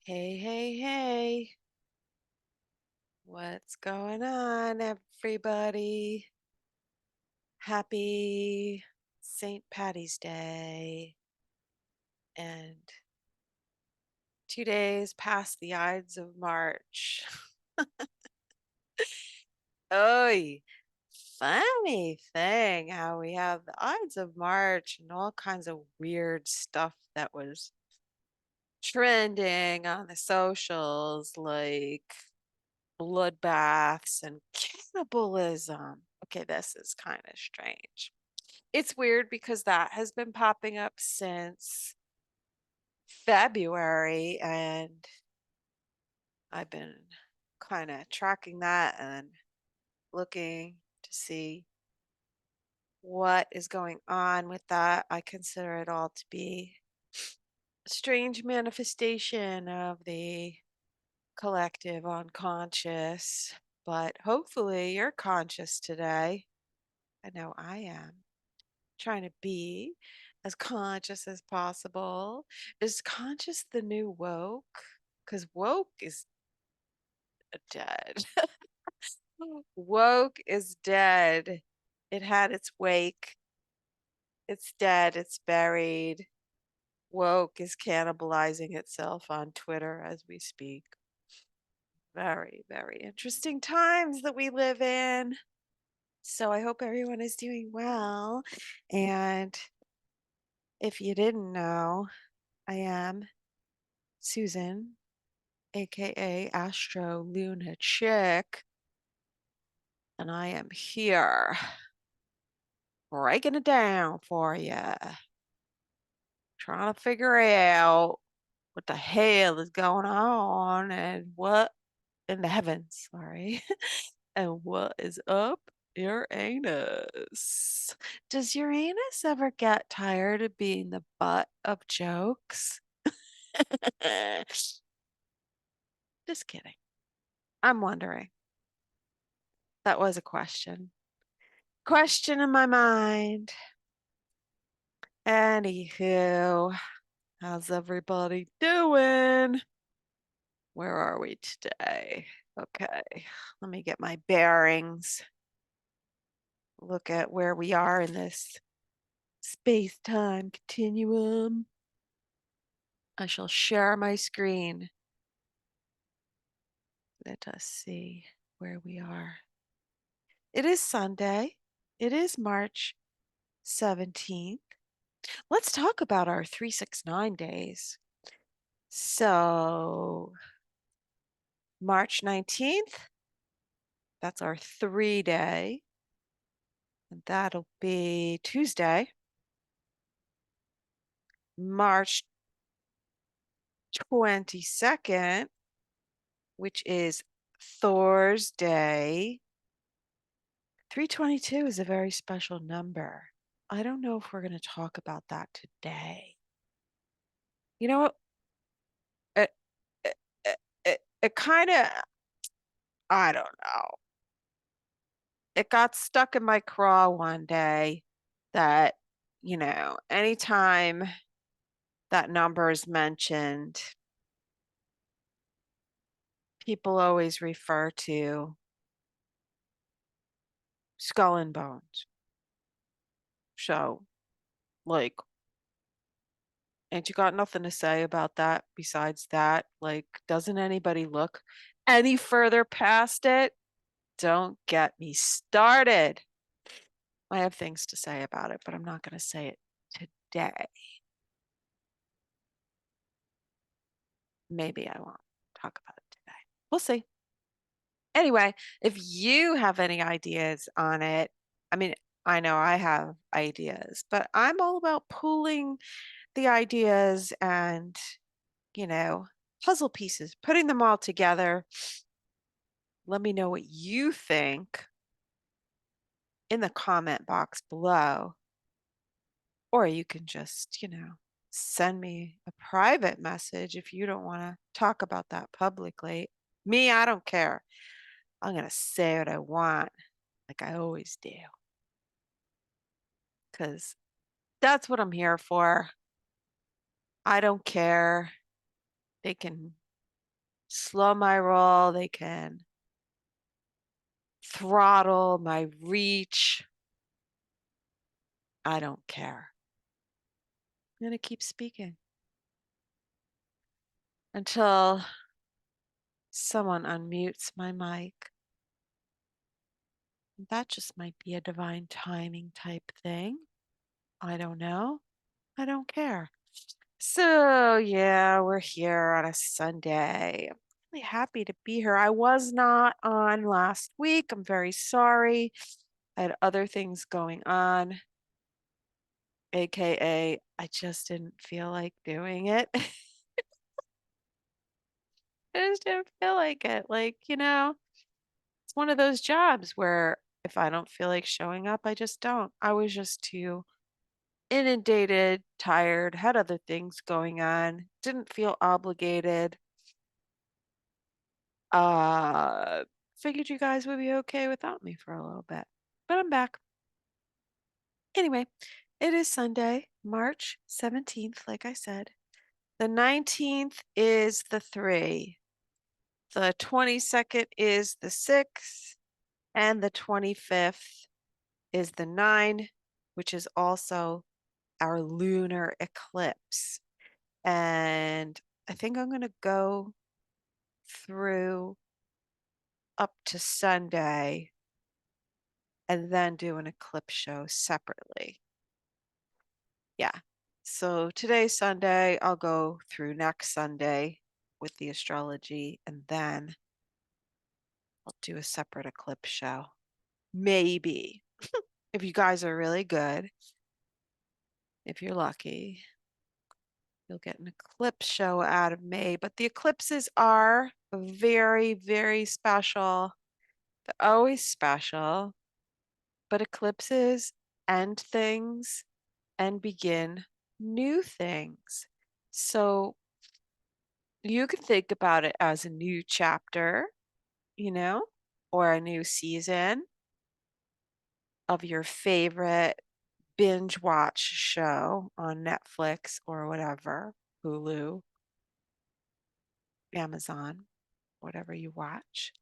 Hey, hey, hey. What's going on, everybody? Happy St. Patty's Day. And 2 days past the Ides of March. Oy, funny thing how we have the Ides of March and all kinds of weird stuff that was trending on the socials, like bloodbaths and cannibalism. Okay, this is kind of strange. It's weird because that has been popping up since February, and I've been kind of tracking that and looking to see what is going on with that. I consider it all to be a strange manifestation of the collective unconscious, but hopefully you're conscious today. I know I am. Trying to be as conscious as possible. Is conscious the new woke? Because woke is dead. Woke is dead. It had its wake. It's dead. It's buried. Woke is cannibalizing itself on Twitter as we speak. Very, very interesting times that we live in. So I hope everyone is doing well. And if you didn't know, I am Susan, aka AstroLunaChick, and I am here breaking it down for you, trying to figure out what the hell is going on and what in the heavens, sorry, and what is up Uranus. Does Uranus ever get tired of being the butt of jokes? Just kidding. I'm wondering. That was a question. Question in my mind. Anywho, how's everybody doing? Where are we today? Okay, let me get my bearings. Look at where we are in this space-time continuum. I shall share my screen. Let us see where we are. It is Sunday. It is March 17th. Let's talk about our 369 days. So, March 19th, that's our 3-day. And that'll be Tuesday, March 22nd, which is Thursday. 322 is a very special number. I don't know if we're going to talk about that today. You know what? It, it kind of, I don't know. It got stuck in my craw one day that, anytime that number is mentioned, people always refer to skull and bones. So, like, ain't you got nothing to say about that besides that? Like, doesn't anybody look any further past it? Don't get me started. I have things to say about it, but I'm not going to say it today. Maybe I won't talk about it today. We'll see. Anyway, if you have any ideas on it, I mean, I know I have ideas, but I'm all about pooling the ideas and, puzzle pieces, putting them all together. Let me know what you think in the comment box below. Or you can just, send me a private message if you don't want to talk about that publicly. Me, I don't care. I'm going to say what I want, like I always do. Because that's what I'm here for. I don't care. They can slow my roll. They can throttle my reach. I don't care. I'm going to keep speaking until someone unmutes my mic. That just might be a divine timing type thing. I don't know. I don't care. So, yeah, we're here on a Sunday. I'm really happy to be here. I was not on last week. I'm very sorry. I had other things going on, AKA, I just didn't feel like doing it. I just didn't feel like it. Like, it's one of those jobs where if I don't feel like showing up, I just don't. I was just too inundated, tired, had other things going on, didn't feel obligated. Uh, Figured you guys would be okay without me for a little bit, but I'm back. Anyway, it is Sunday, March 17th, like I said. The 19th is the 3. The 22nd is the 6, and the 25th is the 9, which is also our lunar eclipse. And I think I'm going to go through up to Sunday and then do an eclipse show separately. Yeah. So today's Sunday. I'll go through next Sunday with the astrology, and then I'll do a separate eclipse show. Maybe. If you guys are really good, if you're lucky, you'll get an eclipse show out of me. But the eclipses are very, very special. They're always special. But eclipses end things and begin new things. So you can think about it as a new chapter, or a new season of your favorite binge watch show on Netflix or whatever, Hulu, Amazon, whatever you watch.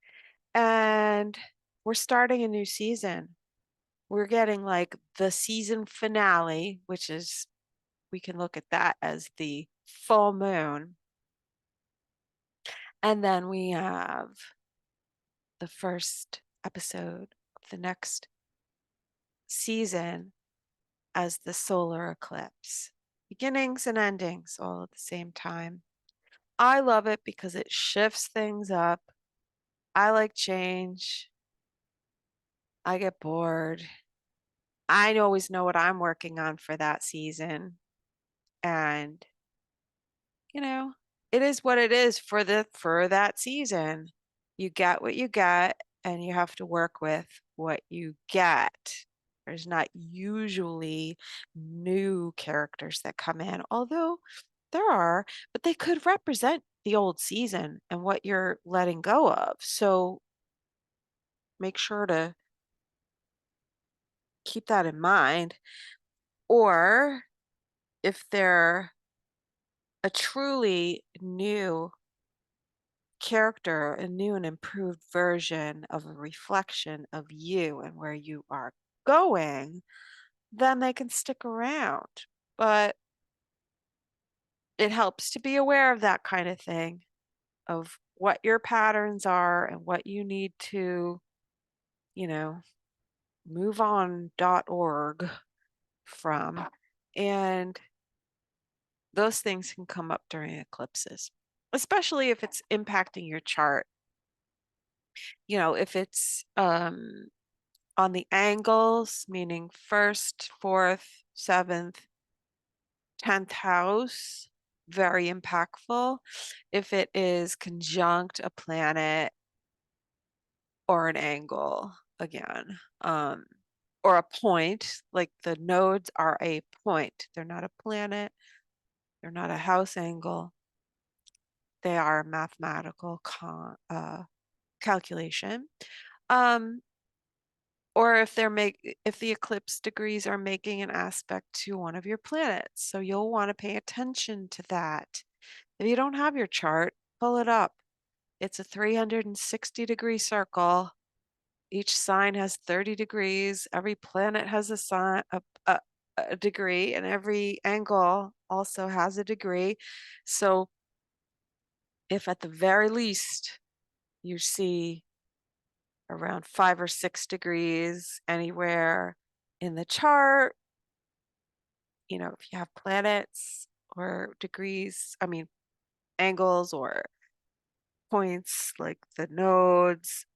And we're starting a new season. We're getting like the season finale, which is, we can look at that as the full moon. And then we have the first episode of the next season as the solar eclipse. Beginnings and endings all at the same time. I love it because it shifts things up. I like change. I get bored. I always know what I'm working on for that season. And, you know, it is what it is for that season. You get what you get and you have to work with what you get. There's not usually new characters that come in, although there are, but they could represent the old season and what you're letting go of. So make sure to keep that in mind. Or if they're a truly new character, a new and improved version of a reflection of you and where you are going, then they can stick around. But it helps to be aware of that kind of thing, of what your patterns are and what you need to, you know, moveon.org from. And those things can come up during eclipses, especially if it's impacting your chart. If it's on the angles, meaning first, fourth, seventh, 10th house, very impactful. If it is conjunct a planet or an angle, again, or a point, like the nodes are a point. They're not a planet. They're not a house angle. They are a mathematical calculation. Or if the eclipse degrees are making an aspect to one of your planets. So you'll want to pay attention to that. If you don't have your chart, pull it up. It's a 360-degree circle. Each sign has 30 degrees. Every planet has a sign, a degree, and every angle also has a degree. So if at the very least you see around 5 or 6 degrees anywhere in the chart, you know, if you have planets or degrees, I mean, angles or points like the nodes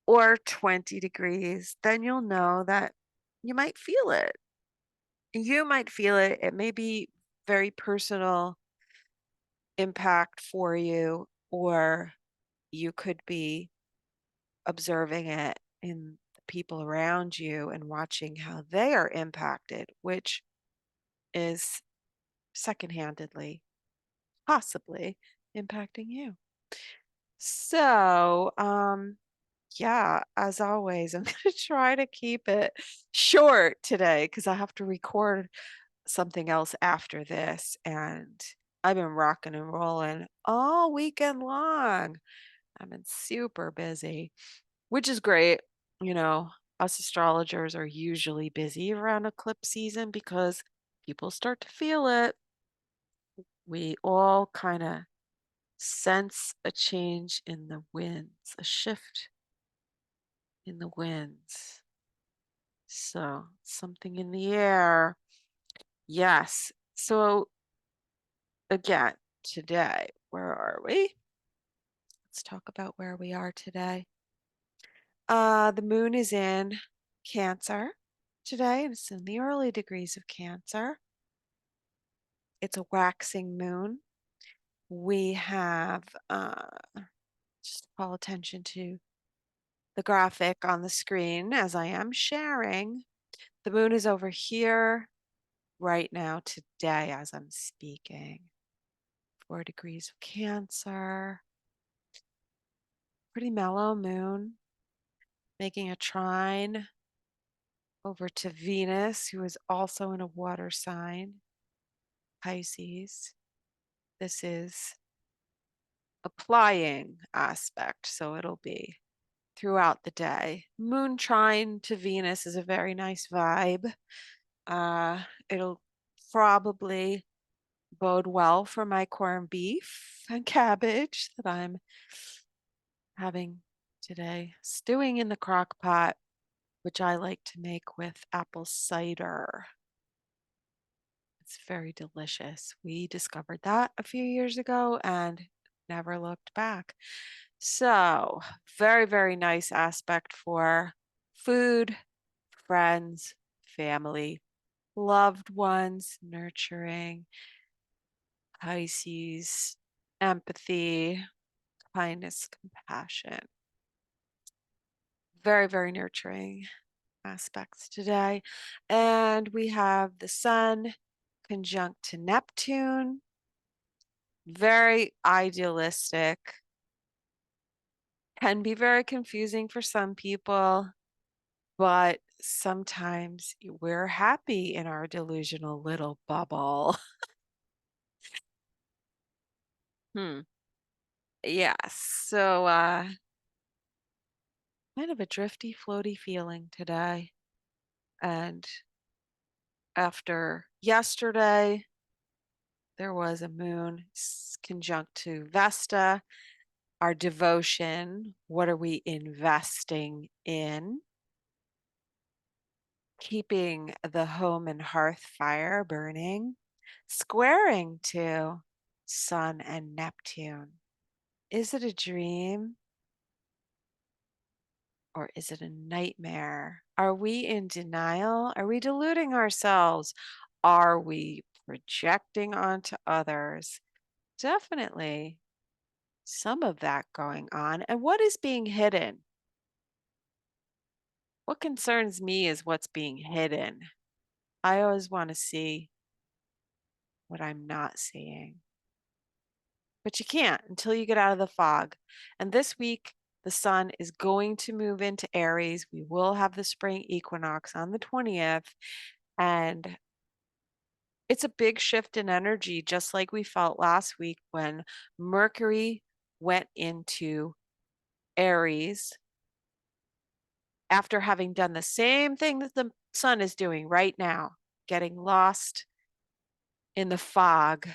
or 20 degrees, then you'll know that you might feel it. You might feel it. It may be very personal impact for you, or you could be observing it in the people around you and watching how they are impacted, which is secondhandedly, possibly impacting you. So, yeah, as always, I'm going to try to keep it short today because I have to record something else after this. And I've been rocking and rolling all weekend long. I've been super busy, which is great. You know, us astrologers are usually busy around eclipse season because people start to feel it. We all kind of sense a change in the winds, a shift in the winds. So, something in the air. Yes. So, again, today, where are we? Let's talk about where we are today. The moon is in Cancer today, and it's in the early degrees of Cancer. It's a waxing moon. We have, just call attention to the graphic on the screen as I am sharing. The moon is over here right now today as I'm speaking. 4 degrees of Cancer. Pretty mellow moon, making a trine over to Venus, who is also in a water sign, Pisces. This is applying aspect, so it'll be throughout the day. Moon trine to Venus is a very nice vibe. It'll probably bode well for my corned beef and cabbage that I'm having today, stewing in the crock pot, which I like to make with apple cider. It's very delicious. We discovered that a few years ago and never looked back. So, very, very nice aspect for food, friends, family, loved ones, nurturing, Pisces, empathy, kindness, compassion. Very, very nurturing aspects today. And we have the sun conjunct to Neptune. Very idealistic. Can be very confusing for some people, but sometimes we're happy in our delusional little bubble. Yes. So kind of a drifty, floaty feeling today. And after yesterday, there was a moon conjunct to Vesta, our devotion. What are we investing in? Keeping the home and hearth fire burning, squaring to Sun and Neptune. Is it a dream or is it a nightmare? Are we in denial? Are we deluding ourselves? Are we projecting onto others? Definitely some of that going on. And what is being hidden? What concerns me is what's being hidden. I always want to see what I'm not seeing. But you can't until you get out of the fog. And this week, the sun is going to move into Aries. We will have the spring equinox on the 20th. And it's a big shift in energy, just like we felt last week when Mercury went into Aries after having done the same thing that the sun is doing right now, getting lost in the fog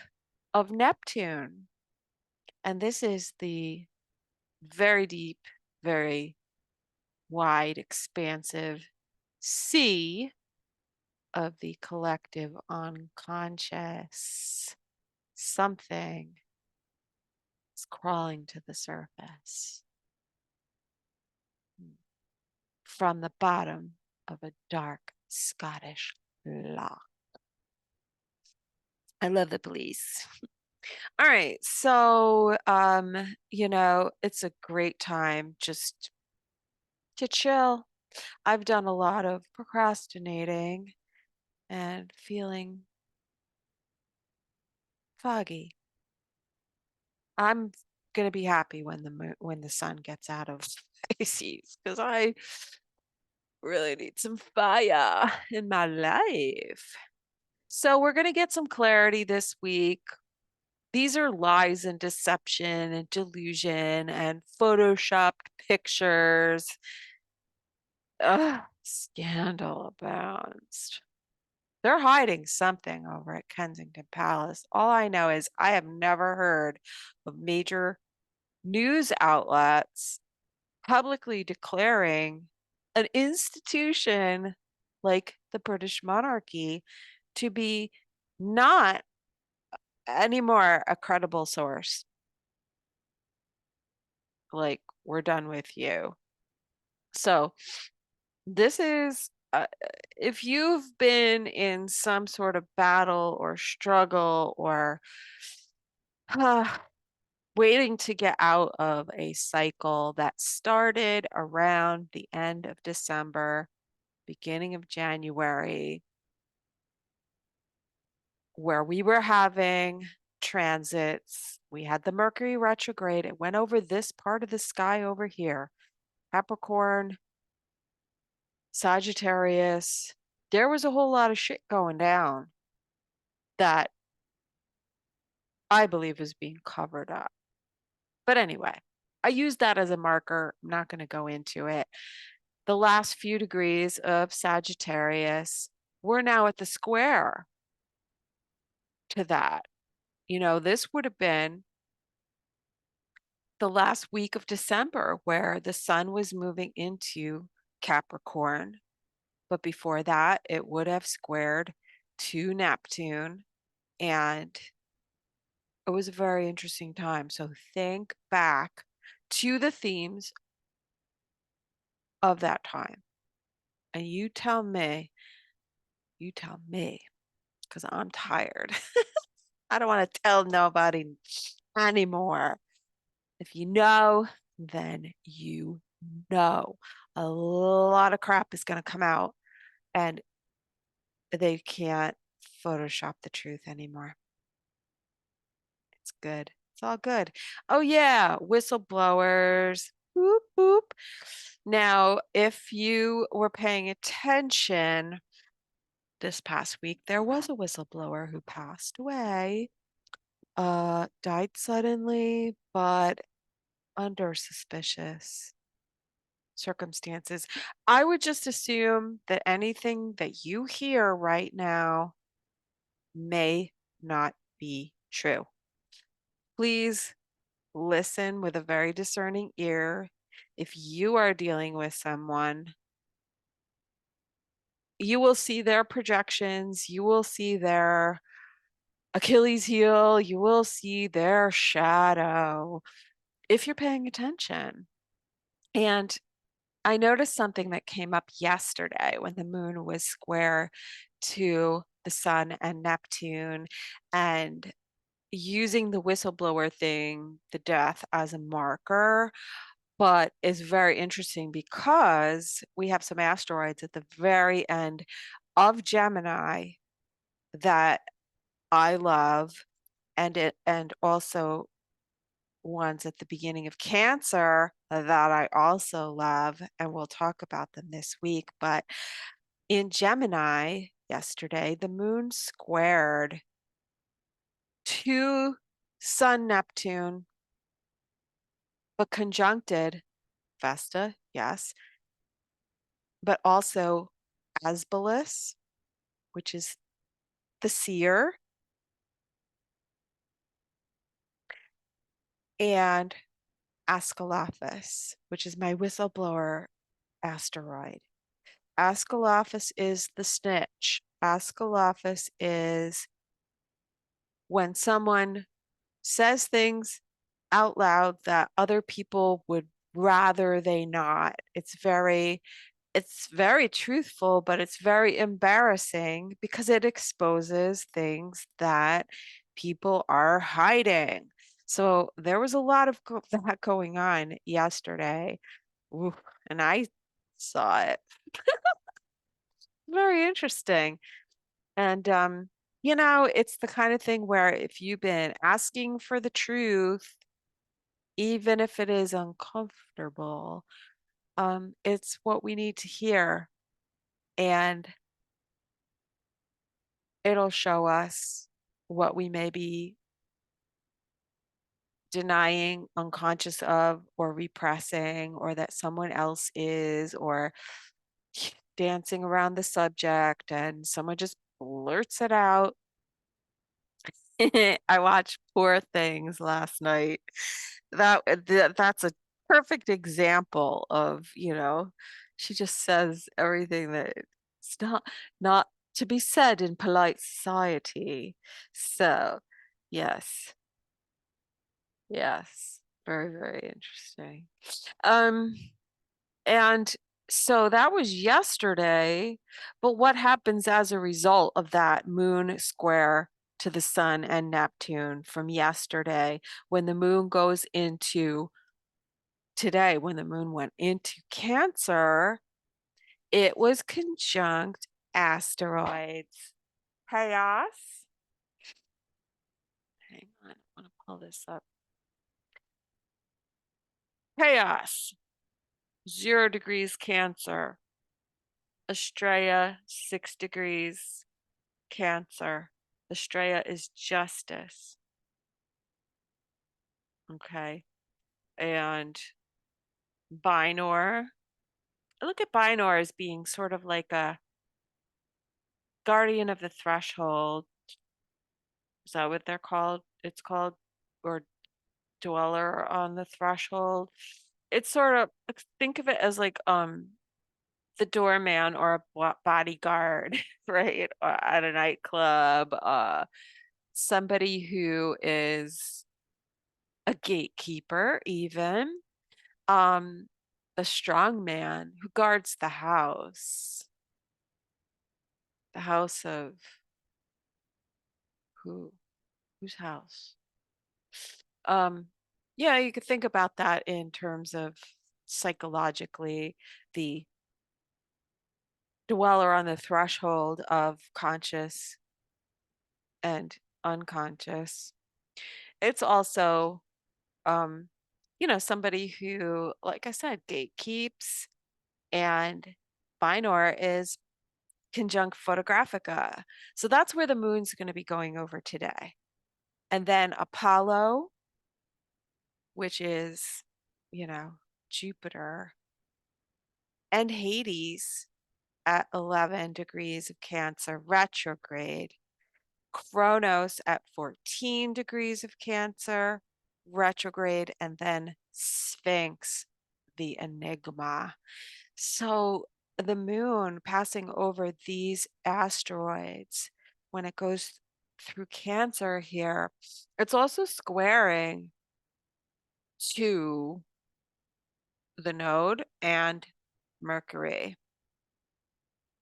of Neptune. And this is the very deep, very wide, expansive sea of the collective unconscious. Something is crawling to the surface from the bottom of a dark Scottish loch. I love the police. All right, so it's a great time just to chill. I've done a lot of procrastinating and feeling foggy. I'm gonna be happy when the sun gets out of Pisces because I really need some fire in my life. So we're gonna get some clarity this week. These are lies and deception and delusion and photoshopped pictures. Ugh, scandal abounds. They're hiding something over at Kensington Palace. All I know is I have never heard of major news outlets publicly declaring an institution like the British monarchy to be not anymore a credible source. Like, we're done with you. So, this is if you've been in some sort of battle or struggle or waiting to get out of a cycle that started around the end of December, beginning of January, where we were having transits. We had the Mercury retrograde. It went over this part of the sky over here, Capricorn, Sagittarius. There was a whole lot of shit going down that I believe is being covered up. But anyway, I use that as a marker. I'm not going to go into it. The last few degrees of Sagittarius, we're now at the square to that. This would have been the last week of December where the sun was moving into Capricorn. But before that, it would have squared to Neptune. And it was a very interesting time. So think back to the themes of that time. And you tell me, because I'm tired. I don't want to tell nobody anymore. If you know, then you know. A lot of crap is going to come out and they can't Photoshop the truth anymore. It's good. It's all good. Oh, yeah. Whistleblowers. Whoop, whoop. Now, if you were paying attention this past week, there was a whistleblower who passed away, died suddenly, but under suspicious circumstances. I would just assume that anything that you hear right now may not be true. Please listen with a very discerning ear. If you are dealing with someone, you will see their projections, you will see their Achilles heel, you will see their shadow if you're paying attention. And I noticed something that came up yesterday when the moon was square to the sun and Neptune, and using the whistleblower thing, the death, as a marker, but is very interesting because we have some asteroids at the very end of Gemini that I love, and also ones at the beginning of Cancer that I also love, and we'll talk about them this week. But in Gemini yesterday, the moon squared to Sun Neptune but conjuncted Vesta, yes, but also Asbolus, which is the seer, and Ascalaphus, which is my whistleblower asteroid. Ascalaphus is the snitch. Ascalaphus is when someone says things out loud that other people would rather they not. It's very truthful, but it's very embarrassing because it exposes things that people are hiding. So there was a lot of that going on yesterday. Ooh, and I saw it. Very interesting. And it's the kind of thing where if you've been asking for the truth, even if it is uncomfortable, it's what we need to hear. And it'll show us what we may be denying, unconscious of, or repressing, or that someone else is, or dancing around the subject, and someone just blurts it out. I watched Poor Things last night. That's a perfect example of, she just says everything that it's not to be said in polite society. So, yes. Yes. Very, very interesting. Um, and so that was yesterday, but what happens as a result of that moon square to the sun and Neptune from yesterday when the moon goes into today, when the moon went into Cancer, it was conjunct asteroids. Chaos. Hang on, I want to pull this up. Chaos, 0 degrees Cancer. Estrella, 6 degrees Cancer. Estrella is justice. Okay. And Binor. I look at Binor as being sort of like a guardian of the threshold. Is that what they're called? It's called, or dweller on the threshold. It's sort of, think of it as like the doorman or a bodyguard, right? At a nightclub, somebody who is a gatekeeper, even um a strong man who guards the house of who whose house. Yeah, you could think about that in terms of psychologically the dweller on the threshold of conscious and unconscious. It's also um somebody who, like I said, gatekeeps, and Binor is conjunct photographica. So that's where the moon's going to be going over today. And then Apollo, which is, Jupiter, and Hades at 11 degrees of Cancer retrograde. Kronos at 14 degrees of Cancer retrograde, and then Sphinx, the enigma. So the moon passing over these asteroids when it goes through Cancer here, it's also squaring to the node and Mercury.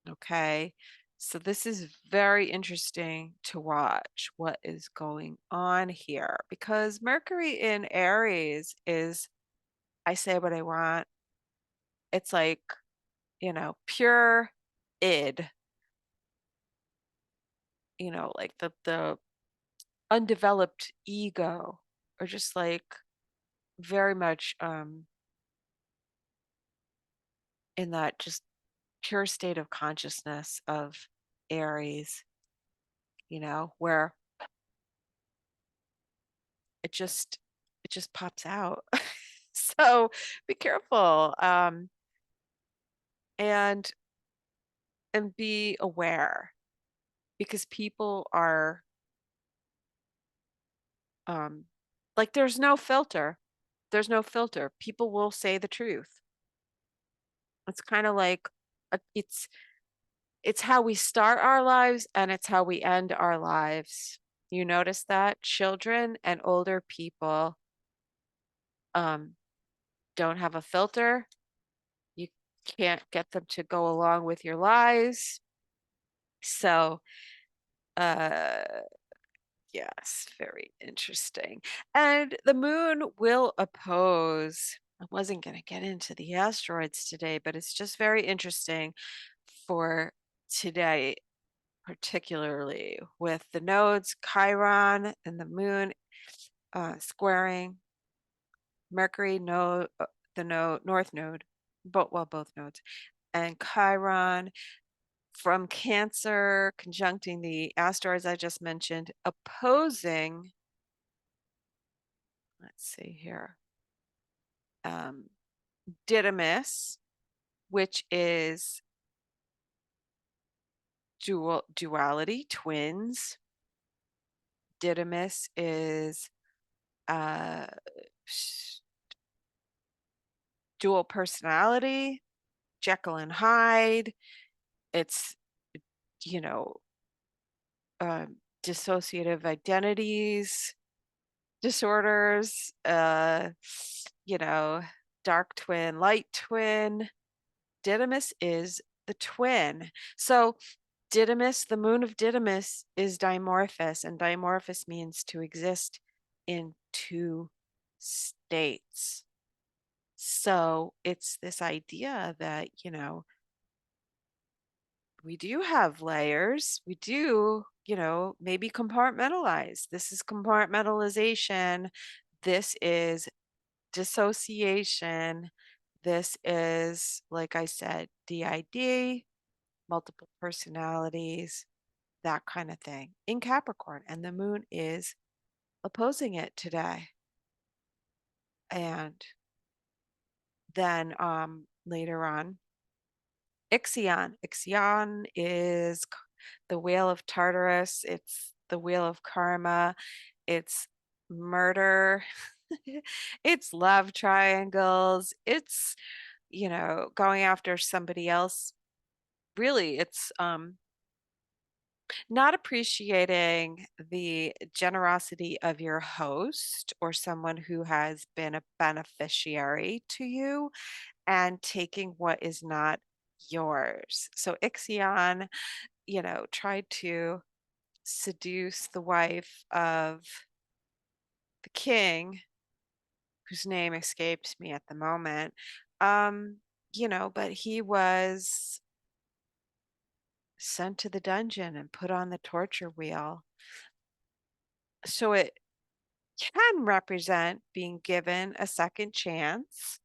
Okay. So this is very interesting to watch what is going on here, because Mercury in Aries is, I say what I want. It's like, pure id, like the undeveloped ego, or just like very much in that just pure state of consciousness of Aries, where it just pops out. So be careful, and be aware because people are um, like there's no filter. There's no filter. People will say the truth. It's kind of like it's how we start our lives and it's how we end our lives. You notice that children and older people um, don't have a filter. You can't get them to go along with your lies. So, uh, yes, very interesting. And the moon will oppose. I wasn't going to get into the asteroids today, but it's just very interesting for today, particularly with the nodes, Chiron and the moon squaring Mercury, node, the node, north node, both nodes, and Chiron from Cancer, conjuncting the asteroids I just mentioned, opposing, let's see here, um, Didymus, which is duality, twins. Didymus is uh, dual personality, Jekyll and Hyde. It's, you know, dissociative identities, disorders, you know, dark twin, light twin. Didymus is the twin. So Didymus, the moon of Didymus is dimorphous, and dimorphous means to exist in two states. So it's this idea that, we do have layers. We do, maybe compartmentalize. This is compartmentalization. This is dissociation. This is, like I said, DID, multiple personalities, that kind of thing in Capricorn. And the moon is opposing it today. And then later on, Ixion. Ixion is the whale of Tartarus. It's the wheel of karma. It's murder. It's love triangles. It's, going after somebody else. Really, it's not appreciating the generosity of your host or someone who has been a beneficiary to you and taking what is not yours. So Ixion, tried to seduce the wife of the king, whose name escapes me at the moment. Um, but he was sent to the dungeon and put on the torture wheel. So it can represent being given a second chance,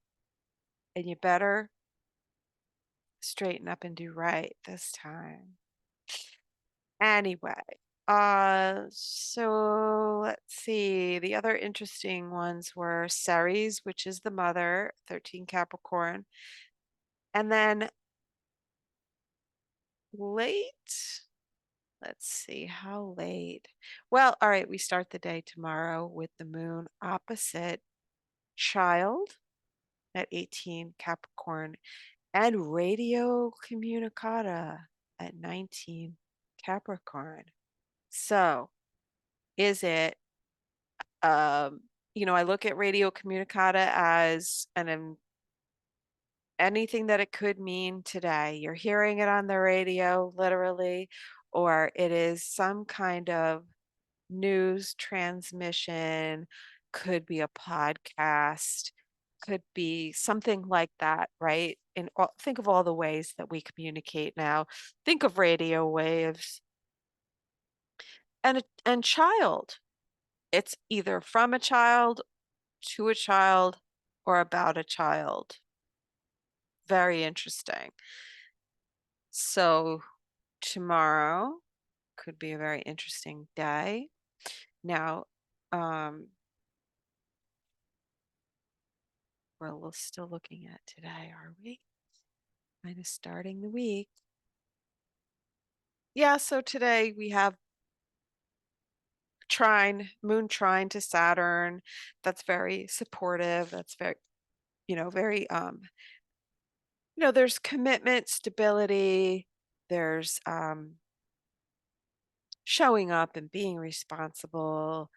and you better straighten up and do right this time. Anyway, so let's see. The other interesting ones were Ceres, which is the mother, 13 Capricorn, and then late. Let's see, how late? Well, all right, we start the day tomorrow with the moon opposite Child at 18 Capricorn and Radio Communicata at 19 Capricorn. So, is it I look at Radio Communicata as anything that it could mean today. You're hearing it on the radio, literally, or it is some kind of news transmission, could be a podcast, could be something like that, right? And think of all the ways that we communicate now. Think of radio waves and child. It's either from a child to a child or about a child. Very interesting. So tomorrow could be a very interesting day. Now, we're still looking at today, are we? Kind of starting the week. Yeah, so today we have moon trine to Saturn. That's very supportive. That's very, very there's commitment, stability, there's showing up and being responsible,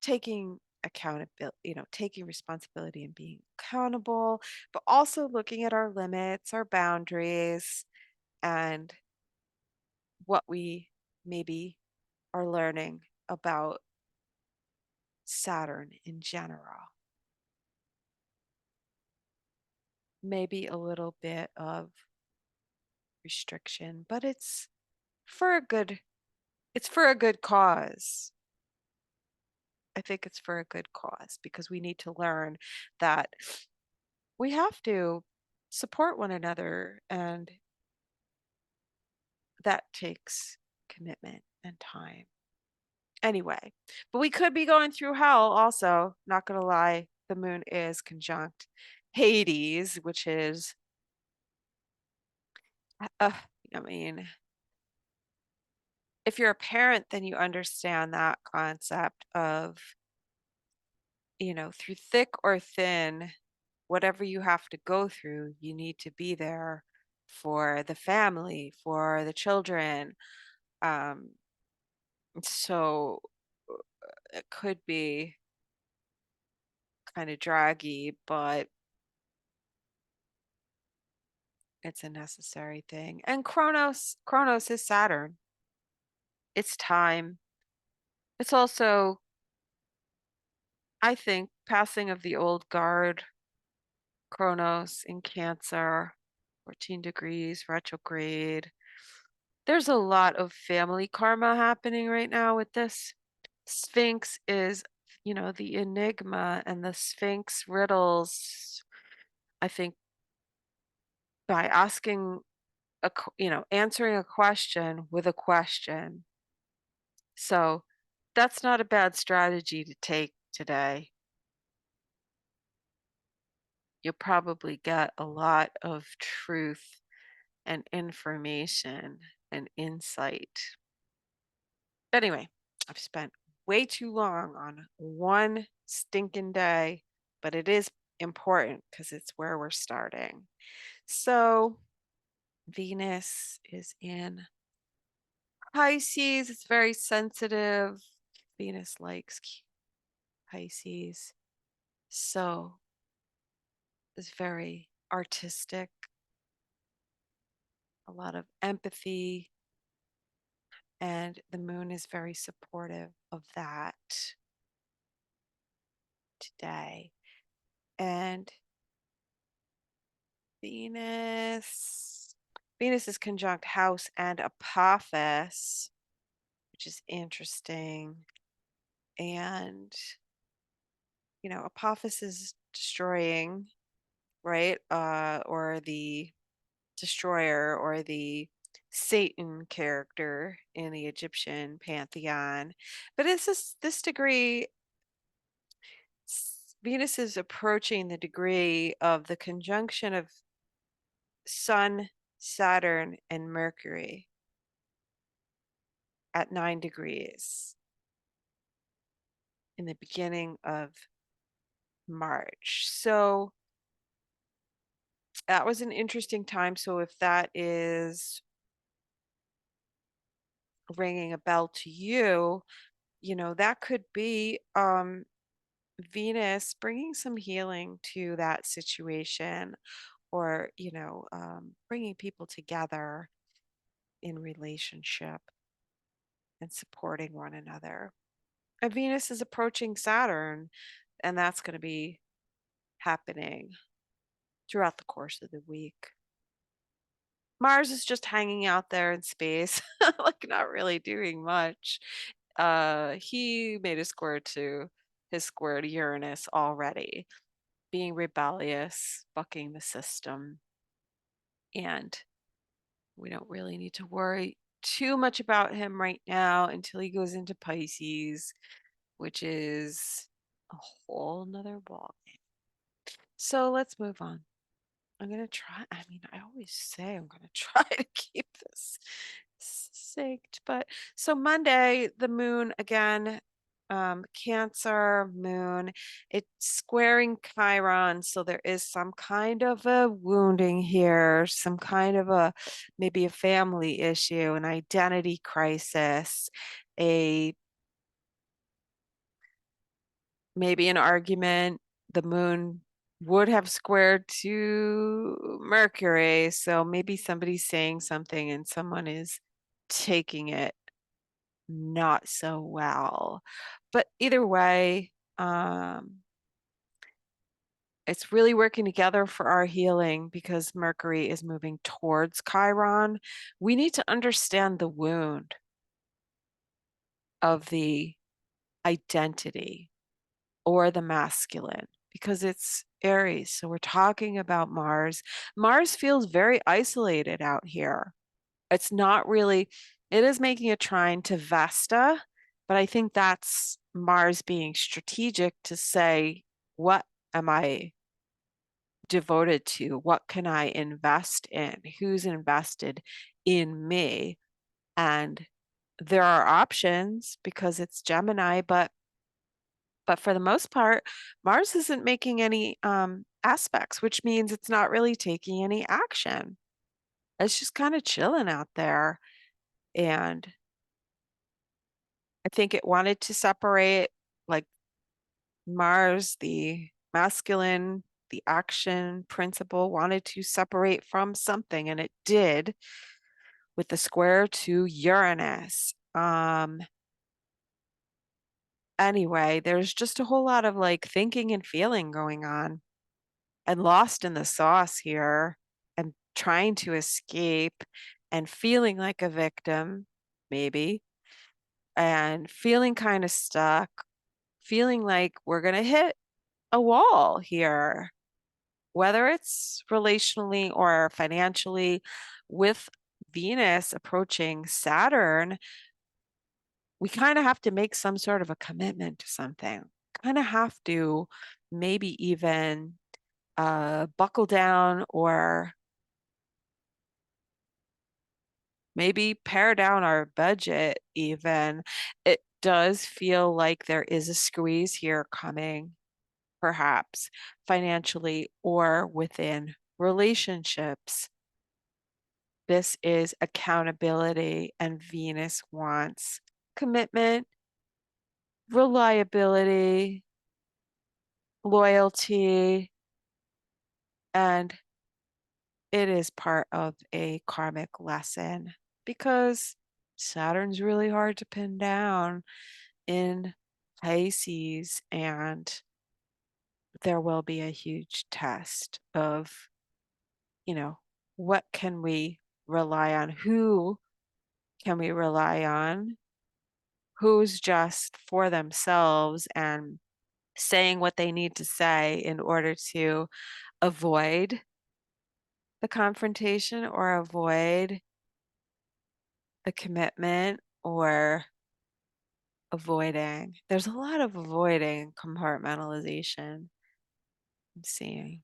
taking accountability, taking responsibility and being accountable, but also looking at our limits, our boundaries, and what we maybe are learning about Saturn in general. Maybe a little bit of restriction, but for a good it's for a good cause. I think it's for a good cause because we need to learn that we have to support one another, and that takes commitment and time. Anyway, but we could be going through hell also, not gonna lie. The moon is conjunct Hades, which is uh, I mean, if you're a parent, then you understand that concept of, through thick or thin, whatever you have to go through, you need to be there for the family, for the children. Um, so it could be kind of draggy, but it's a necessary thing. And Chronos is Saturn. It's time. It's also, I think, passing of the old guard. Chronos in Cancer, 14 degrees retrograde. There's a lot of family karma happening right now with this. Sphinx is, the enigma, and the Sphinx riddles, I think, by answering a question with a question. So that's not a bad strategy to take today. You'll probably get a lot of truth and information and insight. Anyway, I've spent way too long on one stinking day, but it is important because it's where we're starting. So Venus is in Pisces. It's very sensitive. Venus likes Pisces. So it's very artistic, a lot of empathy, and the moon is very supportive of that today. And Venus is conjunct house and Apophis, which is interesting. And, Apophis is destroying, right? Or the destroyer, or the Satan character in the Egyptian pantheon. But it's this degree, Venus is approaching the degree of the conjunction of Sun, Saturn, and Mercury at 9 degrees in the beginning of March. So that was an interesting time. So if that is ringing a bell to you, that could be Venus bringing some healing to that situation, or, bringing people together in relationship and supporting one another. And Venus is approaching Saturn, and that's going to be happening throughout the course of the week. Mars is just hanging out there in space, like not really doing much. He made a square to his square to Uranus already, being rebellious, bucking the system. And we don't really need to worry too much about him right now until he goes into Pisces, which is a whole nother ballgame. So let's move on. I'm going to try. I mean, I always say I'm going to try to keep this synced, but so Monday, the moon again, Cancer moon, it's squaring Chiron. So there is some kind of a wounding here, some kind of maybe a family issue, an identity crisis, a maybe an argument. The moon would have squared to Mercury. So maybe somebody's saying something and someone is taking it not so well. But either way, it's really working together for our healing because Mercury is moving towards Chiron. We need to understand the wound of the identity or the masculine because it's Aries. So we're talking about Mars. Mars feels very isolated out here. It's not really, it is making a trine to Vesta, but I think that's Mars being strategic to say, what am I devoted to? What can I invest in? Who's invested in me? And there are options because it's Gemini, but for the most part, Mars isn't making any aspects, which means it's not really taking any action. It's just kind of chilling out there. And I think it wanted to separate like Mars, the masculine, the action principle, wanted to separate from something, and it did with the square to Uranus. Anyway, there's just a whole lot of like thinking and feeling going on and lost in the sauce here and trying to escape and feeling like a victim, maybe, and feeling kind of stuck, feeling like we're going to hit a wall here, whether it's relationally or financially. With Venus approaching Saturn, we kind of have to make some sort of a commitment to something. Kind of have to maybe even buckle down or maybe pare down our budget even. It does feel like there is a squeeze here coming, perhaps financially or within relationships. This is accountability, and Venus wants commitment, reliability, loyalty, and it is part of a karmic lesson because Saturn's really hard to pin down in Pisces, and there will be a huge test of, what can we rely on? Who can we rely on? Who's just for themselves and saying what they need to say in order to avoid the confrontation or avoid the commitment or avoiding. There's a lot of avoiding compartmentalization I'm seeing.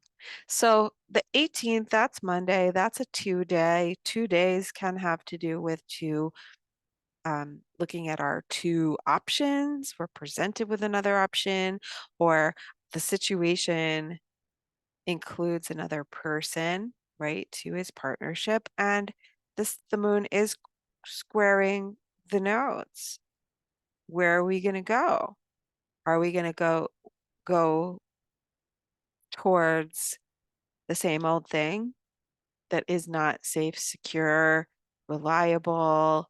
So the 18th, that's Monday. That's a 2-day. 2 days can have to do with looking at our two options. We're presented with another option, or the situation includes another person, right, to his partnership. And the moon is squaring the nodes. Where are we going to go? Are we going to go towards the same old thing that is not safe, secure, reliable?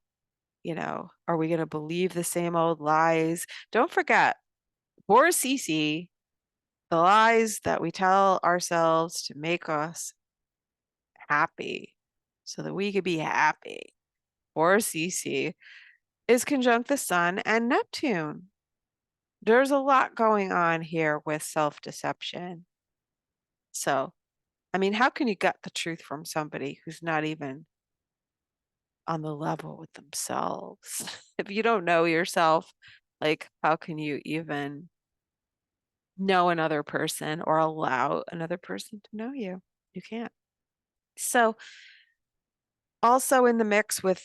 Are we going to believe the same old lies? Don't forget, for Cece, the lies that we tell ourselves to make us happy so that we could be happy. Or Cece is conjunct the sun and Neptune. There's a lot going on here with self-deception. So, I mean, how can you get the truth from somebody who's not even on the level with themselves? If you don't know yourself, like, how can you even know another person or allow another person to know you. You can't. So also in the mix with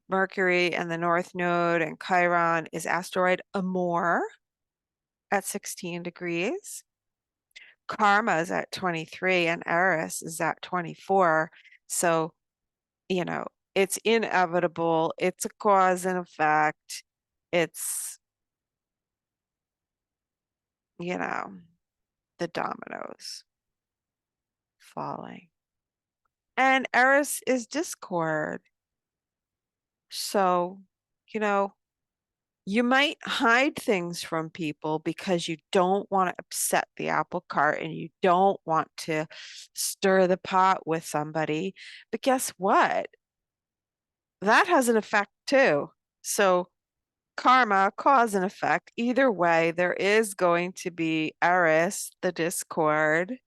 Mercury and the North Node and Chiron is asteroid Amor at 16 degrees. Karma is at 23 and Aries is at 24. So, you know, it's inevitable. It's a cause and effect. It's, you know, the dominoes falling. And Aries is discord. So, you know, you might hide things from people because you don't want to upset the apple cart and you don't want to stir the pot with somebody. But guess what? That has an effect too. So, karma, cause and effect. Either way, there is going to be Eris, the discord.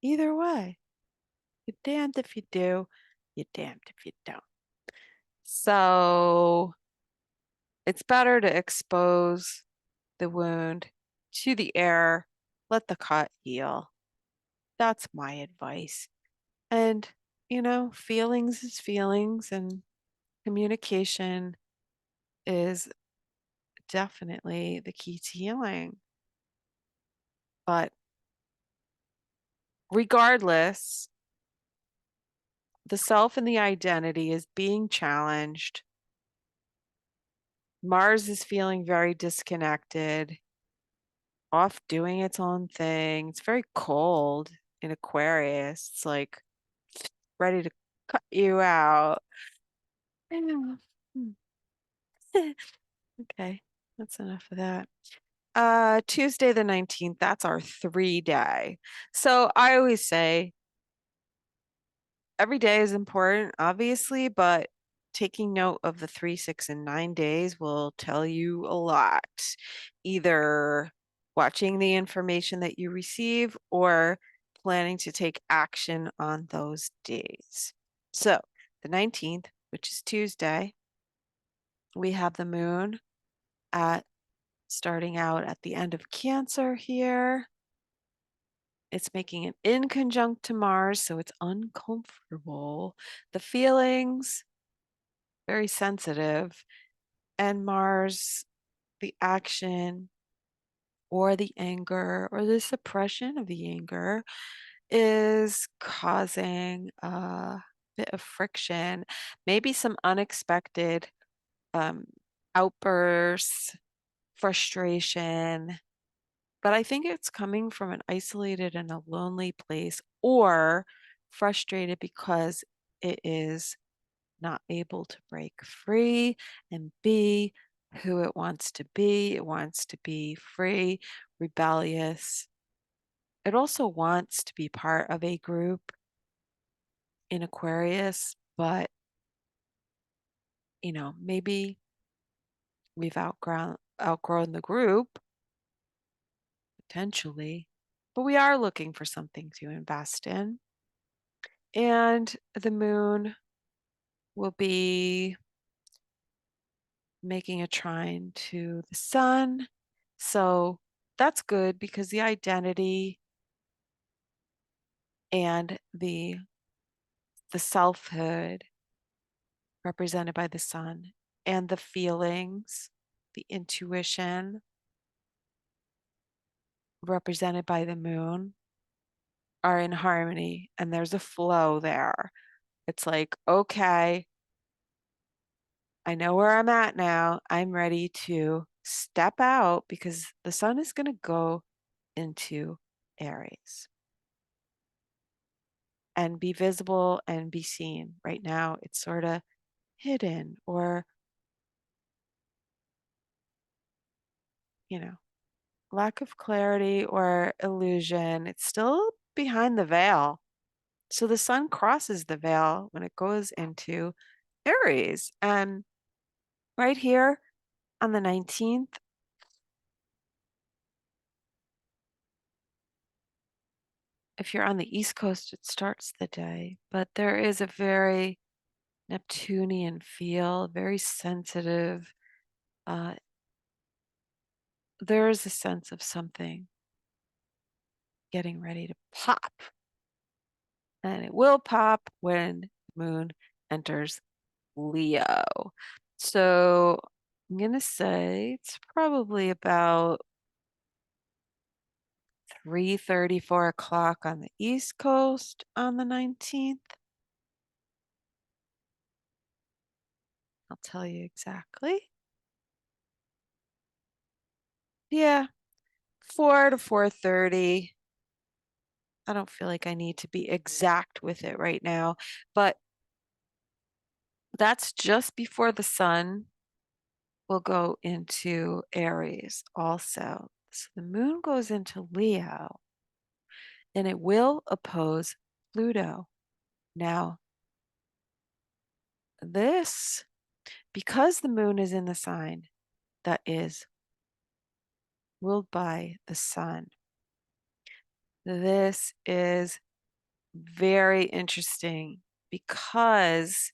Either way, you're damned if you do, you're damned if you don't. So, it's better to expose the wound to the air, let the cut heal. That's my advice. And, feelings is feelings, and communication is definitely the key to healing. But regardless, the self and the identity is being challenged. Mars is feeling very disconnected, off doing its own thing. It's very cold in Aquarius. It's like ready to cut you out. I know. Okay, that's enough of that. Tuesday the 19th, that's our 3-day. So I always say every day is important, obviously, but taking note of the 3, 6, and 9 days will tell you a lot. Either watching the information that you receive or planning to take action on those days. So the 19th, which is Tuesday, we have the moon at starting out at the end of Cancer here. It's making an in conjunct to Mars, so it's uncomfortable. The feelings, very sensitive, and Mars, the action or the anger or the suppression of the anger is causing a bit of friction, maybe some unexpected um, outbursts, frustration. But I think it's coming from an isolated and a lonely place, or frustrated because it is not able to break free and be who it wants to be. It wants to be free, rebellious. It also wants to be part of a group in Aquarius, but maybe we've outgrown the group potentially, but we are looking for something to invest in. And the moon will be making a trine to the sun. So that's good because the identity and the selfhood represented by the sun and the feelings, the intuition represented by the moon are in harmony, and there's a flow there. It's like, okay, I know where I'm at now. I'm ready to step out because the sun is going to go into Aries and be visible and be seen. Right now, it's sort of hidden or, lack of clarity or illusion. It's still behind the veil. So the sun crosses the veil when it goes into Aries. And right here on the 19th, if you're on the East Coast, it starts the day, but there is a very Neptunian feel, very sensitive, uh, there is a sense of something getting ready to pop. And it will pop when the moon enters Leo. So I'm going to say it's probably about 3:30, 4 o'clock on the East Coast on the 19th. I'll tell you exactly. Yeah, 4 to 4:30. I don't feel like I need to be exact with it right now, but that's just before the sun will go into Aries also. So the moon goes into Leo and it will oppose Pluto. Now, this, because the moon is in the sign that is ruled by the sun, this is very interesting because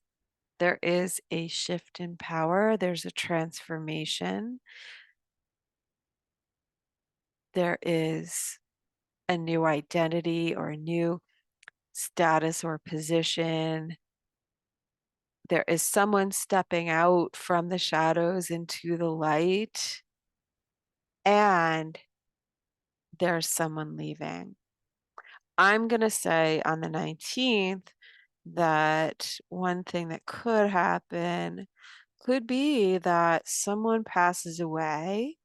there is a shift in power, there's a transformation, there is a new identity or a new status or position. There is someone stepping out from the shadows into the light, and there's someone leaving. I'm going to say on the 19th that one thing that could happen could be that someone passes away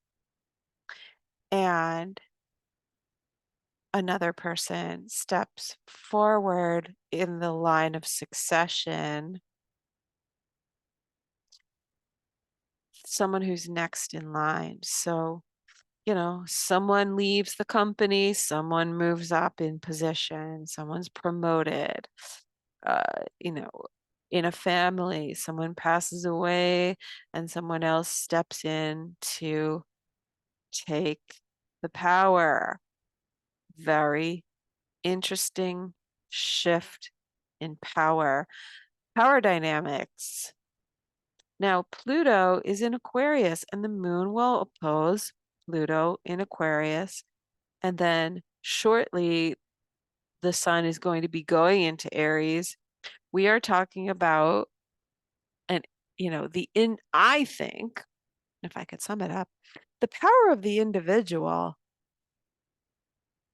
and another person steps forward in the line of succession, someone who's next in line. So, someone leaves the company, someone moves up in position, someone's promoted. Uh, you know, in a family, someone passes away and someone else steps in to take the power. Very interesting shift in power dynamics. Now, Pluto is in Aquarius, and the moon will oppose Pluto in Aquarius. And then shortly, the sun is going to be going into Aries. We are talking about, and I think, if I could sum it up, the power of the individual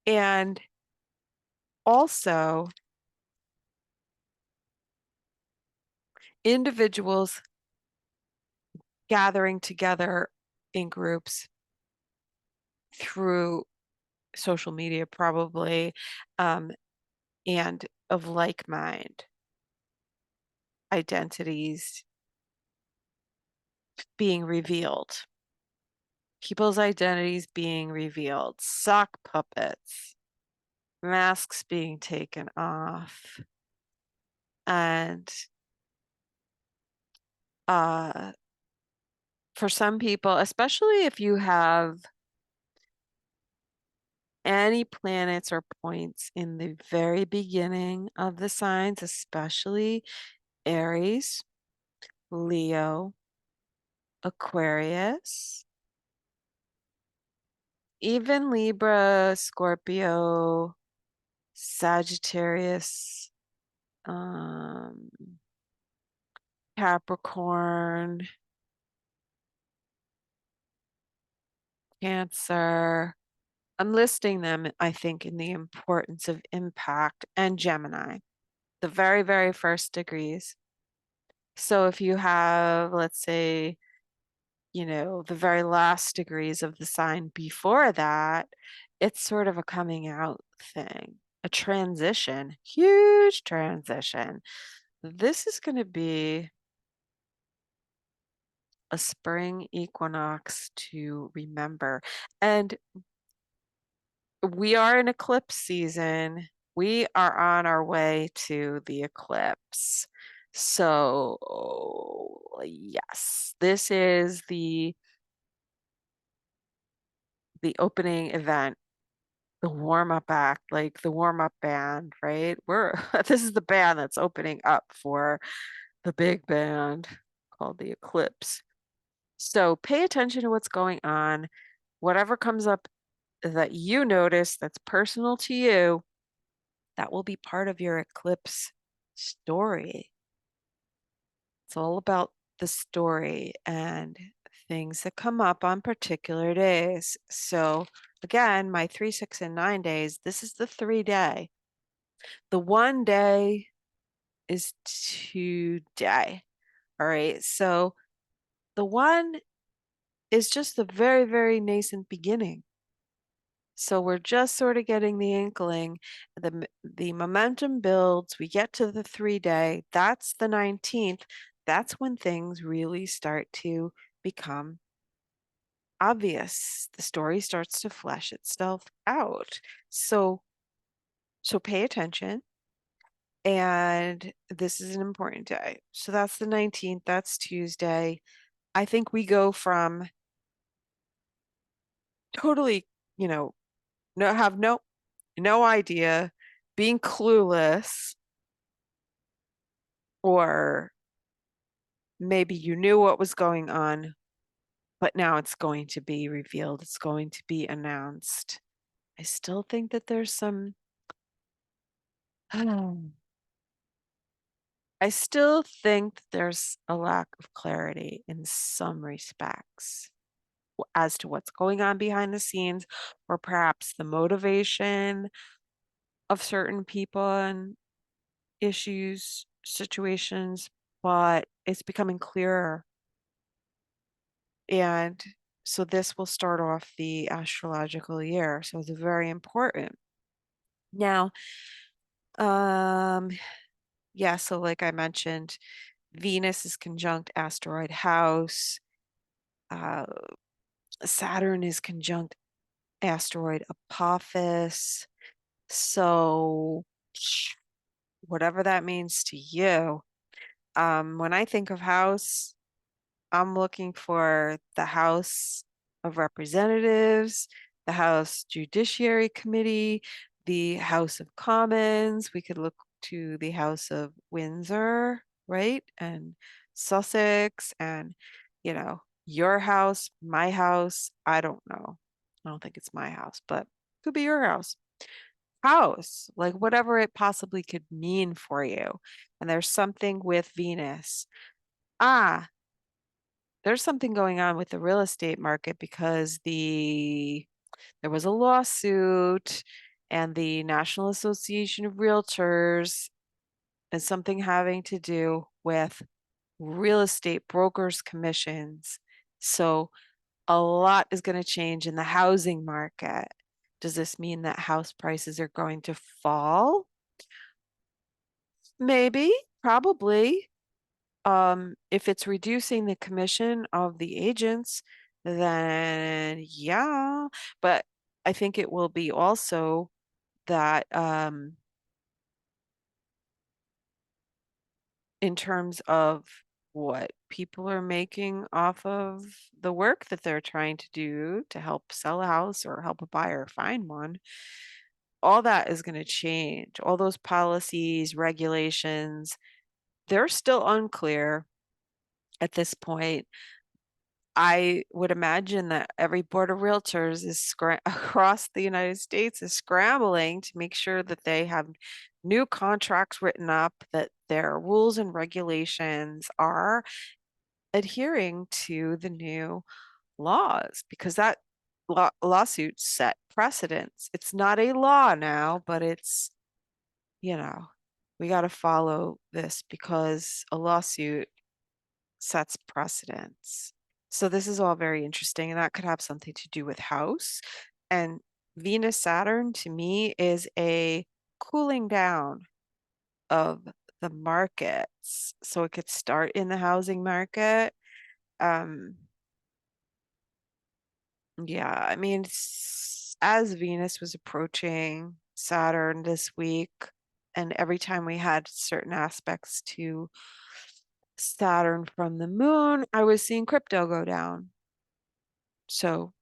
and also individuals gathering together in groups through social media, probably, and of like mind, identities being revealed, people's identities being revealed, sock puppets, masks being taken off, and for some people, especially if you have any planets or points in the very beginning of the signs, especially Aries, Leo, Aquarius, even Libra, Scorpio, Sagittarius, um, Capricorn, Cancer. I'm listing them, I think, in the importance of impact, and Gemini, the very, very first degrees. So if you have, let's say, the very last degrees of the sign before that, it's sort of a coming out thing, a transition, huge transition. This is going to be a spring equinox to remember. And we are in eclipse season. We are on our way to the eclipse. So, yes, this is the opening event, the warm-up act, like the warm-up band, right? This is the band that's opening up for the big band called the Eclipse. So pay attention to what's going on. whatever comes up that you notice that's personal to you, that will be part of your eclipse story. It's all about the story and things that come up on particular days. So again, my 3, 6, and 9 days, this is the 3-day. The 1 day is today. All right. So the 1 is just the very, very nascent beginning. So we're just sort of getting the inkling. The momentum builds. We get to the 3-day. That's the 19th. That's when things really start to become obvious. The story starts to flesh itself out. So pay attention. And this is an important day. So that's the 19th. That's Tuesday. I think we go from totally, have no idea, being clueless, or maybe you knew what was going on, but now it's going to be revealed. It's going to be announced. I still think that there's some, I still think that there's a lack of clarity in some respects as to what's going on behind the scenes, or perhaps the motivation of certain people and issues, situations, but it's becoming clearer. And so this will start off the astrological year. So it's very important. Now, um, yeah, so like I mentioned, Venus is conjunct asteroid house. Uh, Saturn is conjunct asteroid Apophis. So whatever that means to you. When I think of house, I'm looking for the House of Representatives, the House Judiciary Committee, the House of Commons. We could look to the House of Windsor, right? And Sussex, and, your house, my house. I don't know. I don't think it's my house, but it could be your house. House, like whatever it possibly could mean for you. And there's something with Venus. Ah, there's something going on with the real estate market because there was a lawsuit, and the National Association of Realtors is something having to do with real estate brokers' commissions. So a lot is going to change in the housing market. Does this mean that house prices are going to fall? Maybe, probably. If it's reducing the commission of the agents, then yeah, but I think it will be also that in terms of what people are making off of the work that they're trying to do to help sell a house or help a buyer find one, all that is going to change. All those policies, regulations, they're still unclear at this point. I would imagine that every board of realtors is across the United States is scrambling to make sure that they have new contracts written up, that their rules and regulations are adhering to the new laws, because that lawsuit set precedents. It's not a law now, but it's, we got to follow this because a lawsuit sets precedents. So this is all very interesting, and that could have something to do with house. And Venus Saturn to me is a cooling down of the markets. So it could start in the housing market. Um, yeah, I mean, as Venus was approaching Saturn this week, and every time we had certain aspects to Saturn from the moon, I was seeing crypto go down. So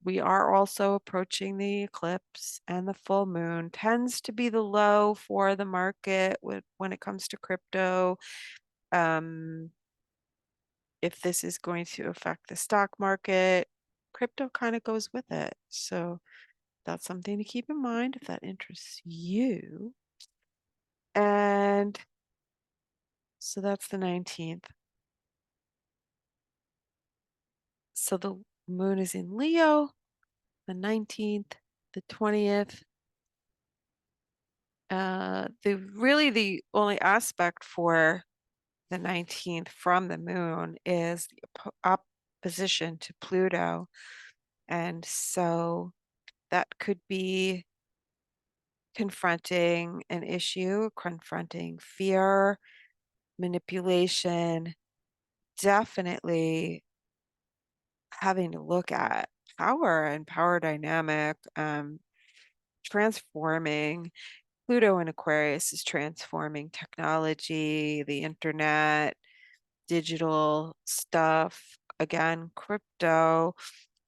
we are also approaching the eclipse, and the full moon tends to be the low for the market when it comes to crypto. If this is going to affect the stock market, crypto kind of goes with it. So that's something to keep in mind if that interests you. And so that's the 19th. So the moon is in Leo, the 19th, the 20th. The only aspect for the 19th from the moon is the opposition to Pluto. And so that could be confronting an issue, confronting fear, manipulation, definitely having to look at power and power dynamic, transforming. Pluto in Aquarius is transforming technology, the internet, digital stuff, again, crypto,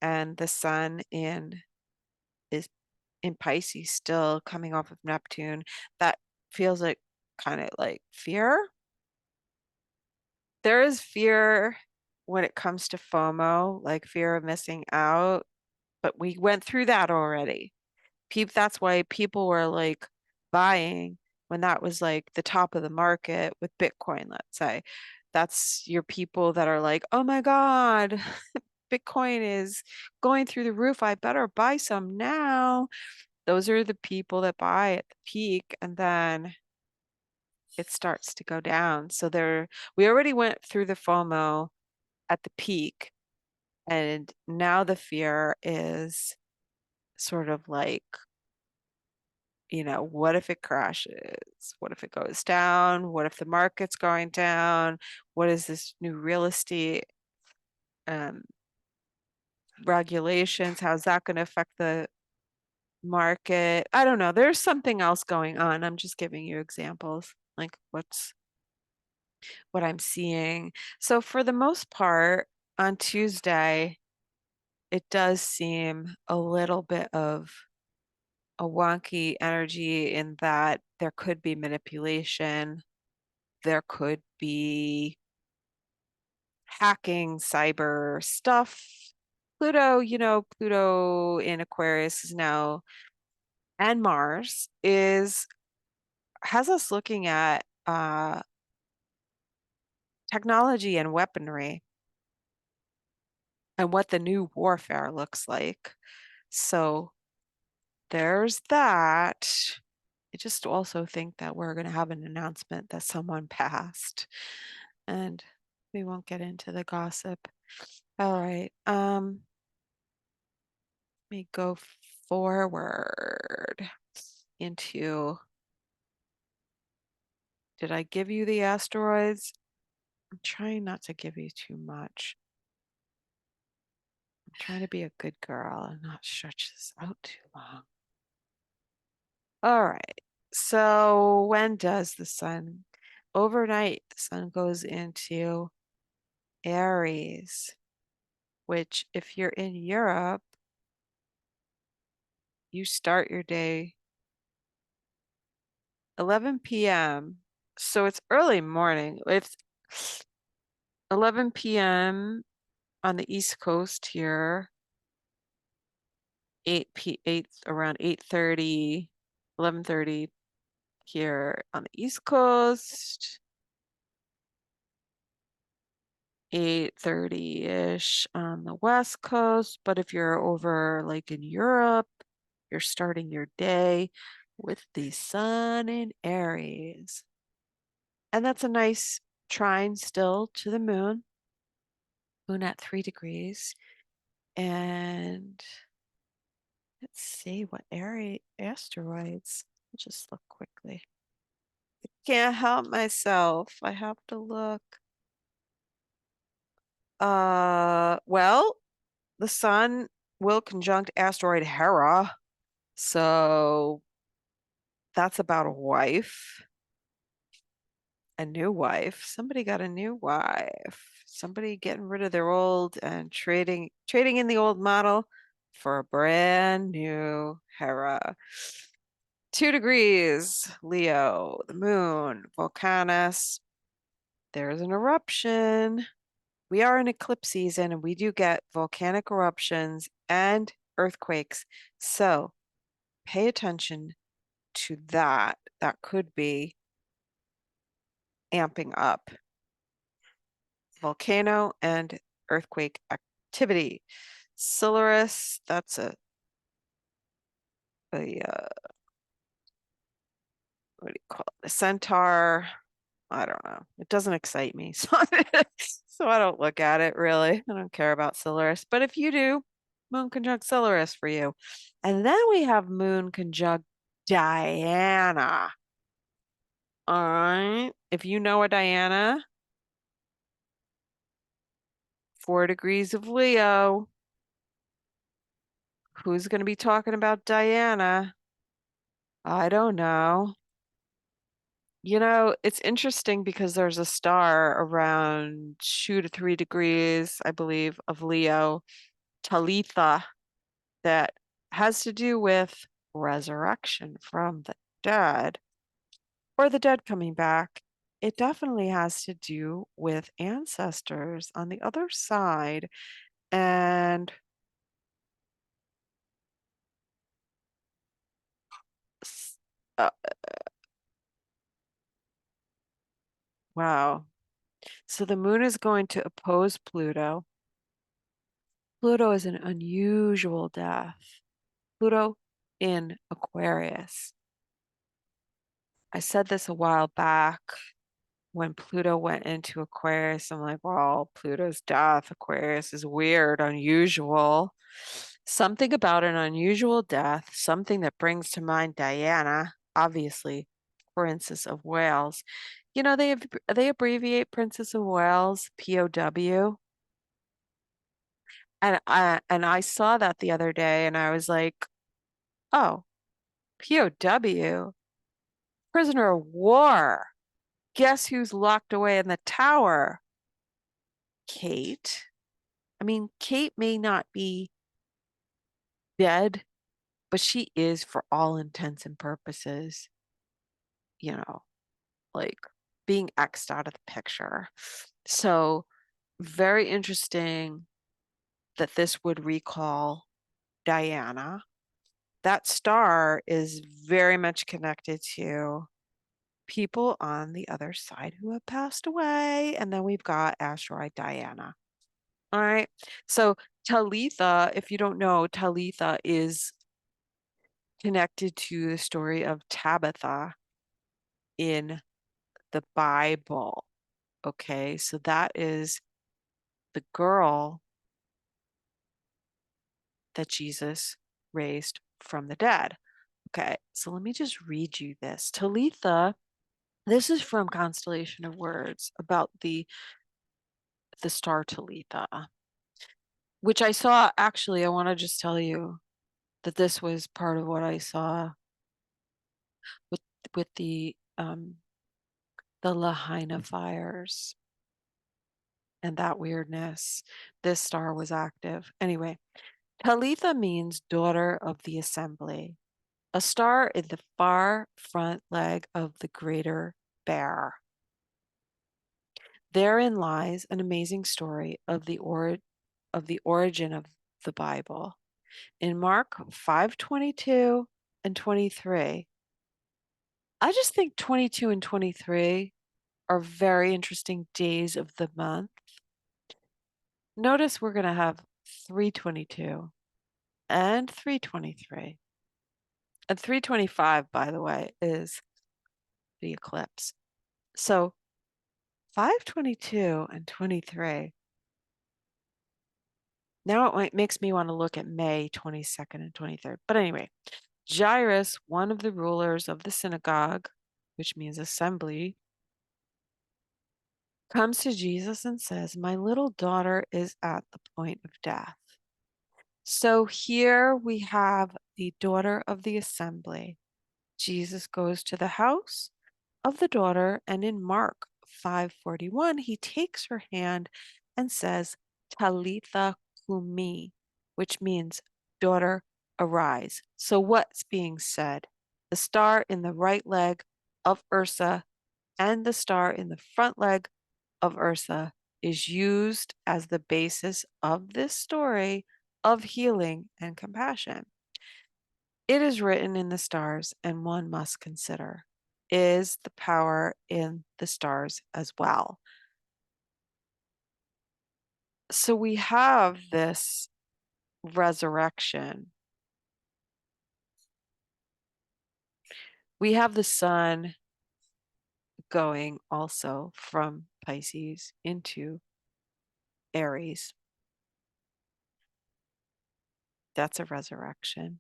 and the sun is in Pisces still coming off of Neptune. That feels like kind of like fear. There is fear when it comes to FOMO, like fear of missing out, but we went through that already. That's why people were like buying when that was like the top of the market with Bitcoin, let's say. That's your people that are like, oh my God, Bitcoin is going through the roof. I better buy some now. Those are the people that buy at the peak, and then it starts to go down. So we already went through the FOMO at the peak, and now the fear is sort of like, what if it crashes? What if it goes down? What if the market's going down? What is this new real estate um, regulations? How's that going to affect the market? I don't know. There's something else going on. I'm just giving you examples, like what I'm seeing. So for the most part, on Tuesday, it does seem a little bit of a wonky energy in that there could be manipulation, there could be hacking, cyber stuff. Pluto in Aquarius is now, and Mars has us looking at technology and weaponry and what the new warfare looks like. So there's that. I just also think that we're going to have an announcement that someone passed, and we won't get into the gossip. All right. Let me go forward into, did I give you the asteroids? I'm trying not to give you too much. I'm trying to be a good girl and not stretch this out too long. All right. So when does the sun? Overnight, the sun goes into Aries, which if you're in Europe, you start your day 11 p.m. So it's early morning. It's 11 p.m. on the East Coast here, 8 around 8:30, 11:30 here on the East Coast, 8:30-ish on the West Coast. But if you're over like in Europe, you're starting your day with the sun in Aries. And that's a nice trine still to the moon at 3 degrees. And let's see what asteroids. I'll just look quickly. I can't help myself. I have to look. Well, the sun will conjunct asteroid Hera. So that's about a wife. A new wife. Somebody got a new wife. Somebody getting rid of their old and trading in the old model for a brand new Hera. 2 degrees, Leo, the moon, Volcanus. There's an eruption. we are in eclipse season and we do get volcanic eruptions and earthquakes. So pay attention to that. That could be amping up volcano and earthquake activity. Solaris, that's a what do you call it? A centaur. I don't know. It doesn't excite me. So I don't look at it really. I don't care about Solaris. But if you do, Moon conjunct Solaris for you. And then we have Moon conjunct Diana. All right. If you know a Diana, 4 degrees of Leo. Who's going to be talking about Diana? I don't know. You know, it's interesting because there's a star around 2 to 3 degrees, I believe, of Leo, Talitha, that has to do with resurrection from the dead or the dead coming back. It definitely has to do with ancestors on the other side. And uh, wow. So the moon is going to oppose Pluto. Pluto is an unusual death. Pluto in Aquarius. I said this a while back when Pluto went into Aquarius. I'm like, well, Pluto's death, Aquarius is weird, unusual. Something about an unusual death, something that brings to mind Diana, obviously, Princess of Wales. You know, they abbreviate Princess of Wales, POW. And I saw that the other day and I was like, oh, POW, prisoner of war. Guess who's locked away in the tower? Kate. I mean, Kate may not be dead, but she is for all intents and purposes, you know, like being X'd out of the picture. So very interesting that this would recall Diana. That star is very much connected to people on the other side who have passed away. And then we've got asteroid Diana. All right. So Talitha, if you don't know, Talitha is connected to the story of Tabitha in the Bible. Okay. So that is the girl that Jesus raised from the dead. Okay. So let me just read you this. Talitha, this is from Constellation of Words about the star Talitha, which I saw actually. I want to just tell you that this was part of what I saw with with the Lahaina fires and that weirdness. This star was active. Anyway, Talitha means daughter of the assembly, a star in the far front leg of the greater bear. Therein lies an amazing story of the origin of the Bible. In Mark 5:22 and 23, I just think 22 and 23 are very interesting days of the month. Notice we're going to have 322 and 323. And 325, by the way, is the eclipse. So 522 and 23. Now it makes me want to look at May 22nd and 23rd. But anyway, Jairus, one of the rulers of the synagogue, which means assembly, comes to Jesus and says, my little daughter is at the point of death. So here we have the daughter of the assembly. Jesus goes to the house of the daughter, and in Mark 5:41, he takes her hand and says, Talitha kumi, which means, daughter, arise. So what's being said? The star in the right leg of Ursa and the star in the front leg of Ursa is used as the basis of this story of healing and compassion. It is written in the stars, and one must consider, is the power in the stars as well? So we have this resurrection. We have the sun going also from Pisces into Aries. That's a resurrection.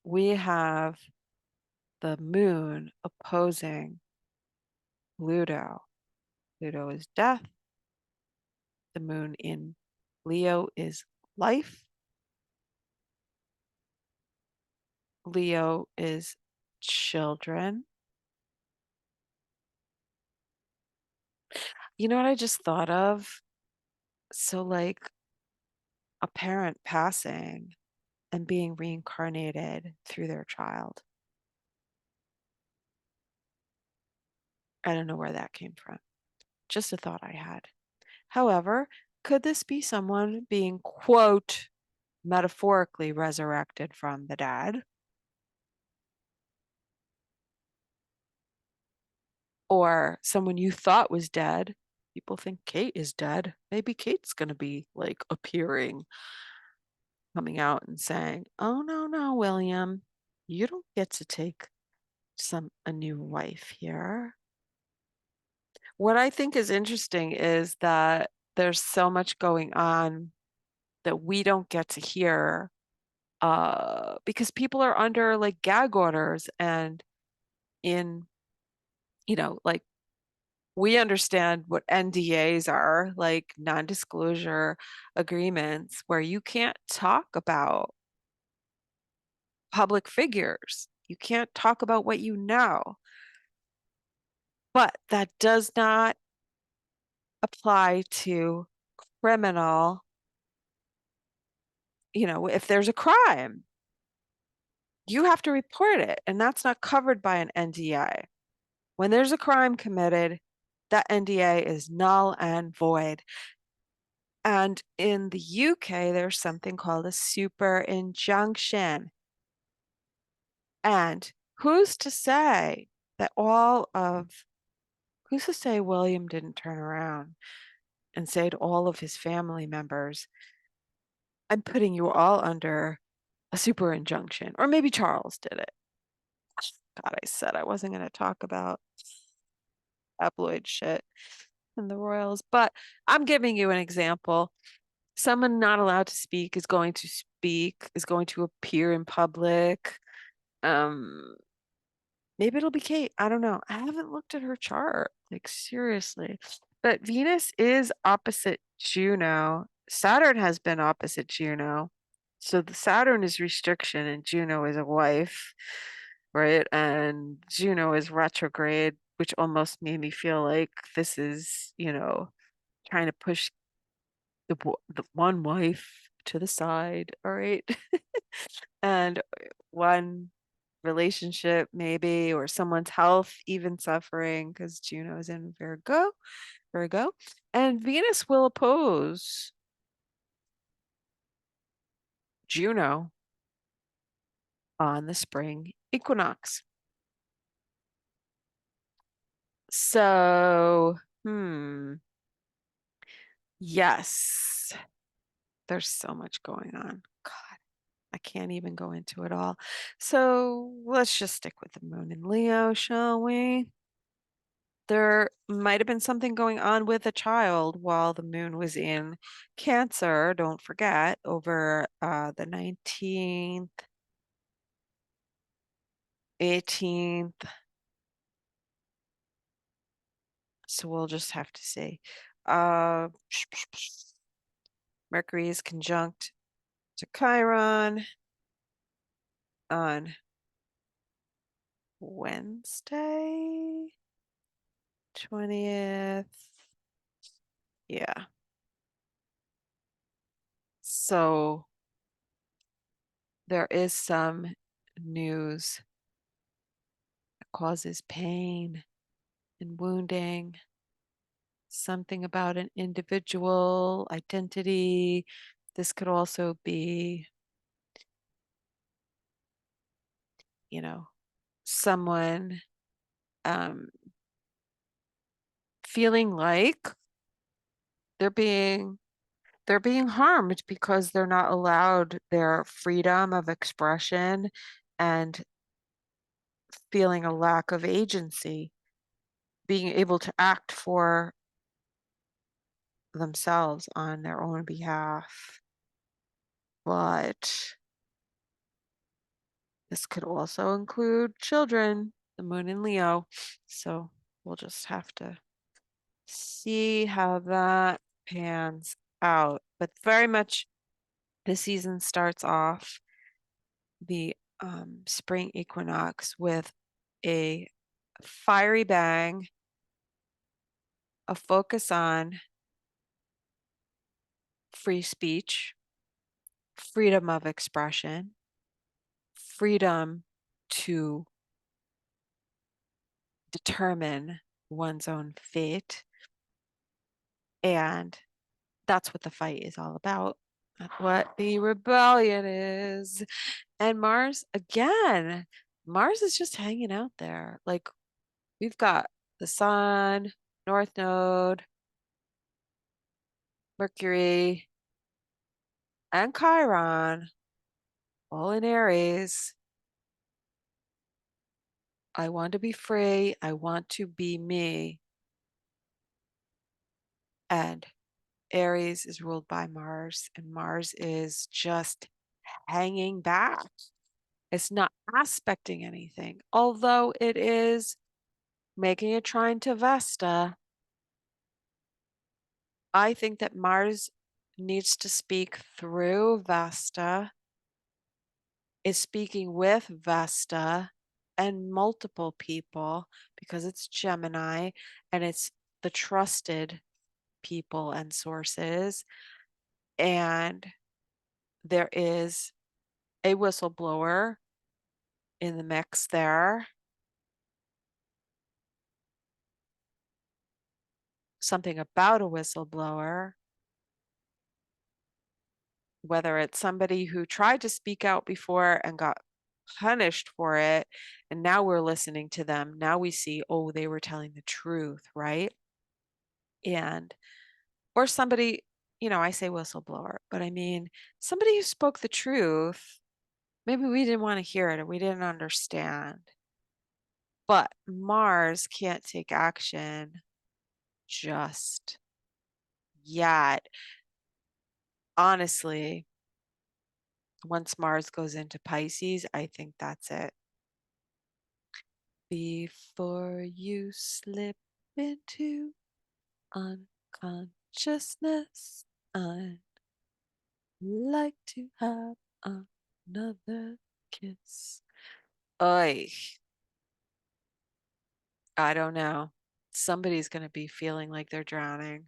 We have the moon opposing Pluto. Pluto is death. The moon in Leo is life. Leo is children. You know what I just thought of? So, like a parent passing and being reincarnated through their child. I don't know where that came from. Just a thought I had. However, could this be someone being, quote, metaphorically resurrected from the dead? Or someone you thought was dead? People think Kate is dead. Maybe Kate's going to be like appearing, coming out and saying, "Oh, no, no, William, you don't get to take a new wife here." What I think is interesting is that there's so much going on that we don't get to hear because people are under like gag orders and in, like we understand what NDAs are, like non-disclosure agreements, where you can't talk about public figures. You can't talk about what you know. But that does not apply to criminal, if there's a crime, you have to report it, and that's not covered by an NDA. When there's a crime committed, that NDA is null and void. And in the UK, there's something called a super injunction. And who's to say that who's to say William didn't turn around and say to all of his family members, "I'm putting you all under a super injunction," or maybe Charles did it. God, I said I wasn't going to talk about tabloid shit and the royals, but I'm giving you an example. Someone not allowed to speak is going to speak, is going to appear in public. Um, Maybe it'll be Kate. I don't know. I haven't looked at her chart, like seriously. But Venus is opposite Juno. Saturn has been opposite Juno. So the Saturn is restriction and Juno is a wife, right? And Juno is retrograde, which almost made me feel like this is, trying to push the one wife to the side, all right? And one relationship maybe, or someone's health even suffering because Juno is in Virgo, and Venus will oppose Juno on the spring equinox. So, yes, there's so much going on. God, I can't even go into it all. So let's just stick with the moon in Leo, shall we? There might have been something going on with a child while the moon was in Cancer, don't forget, over the 19th, 18th. So we'll just have to see. Uh, Mercury is conjunct to Chiron on Wednesday, 20th. Yeah. So there is some news that causes pain and wounding. something about an individual identity. This could also be, you know, someone feeling like they're being harmed because they're not allowed their freedom of expression and feeling a lack of agency, being able to act for themselves on their own behalf. But this could also include children, the moon in Leo. So we'll just have to see how that pans out. But very much the season starts off the spring equinox with a fiery bang, a focus on free speech, freedom of expression, freedom to determine one's own fate. And that's what the fight is all about. That's what the rebellion is. And Mars, again, Mars is just hanging out there. Like we've got the sun, North Node, Mercury, and Chiron, all in Aries. I want to be free. I want to be me. And Aries is ruled by Mars, and Mars is just hanging back. It's not aspecting anything, although it is making a trine to Vesta. I think that Mars needs to speak through Vesta, is speaking with Vesta and multiple people because it's Gemini and it's the trusted people and sources. And there is a whistleblower in the mix there. Something about a whistleblower, whether it's somebody who tried to speak out before and got punished for it, and now we're listening to them. Now we see, oh, they were telling the truth, right? And, or somebody, I say whistleblower, but I mean somebody who spoke the truth. Maybe we didn't want to hear it or we didn't understand. But Mars can't take action just yet. Honestly, once Mars goes into Pisces, I think that's it. Before you slip into unconsciousness, I'd like to have another kiss. Oy, I don't know. Somebody's going to be feeling like they're drowning.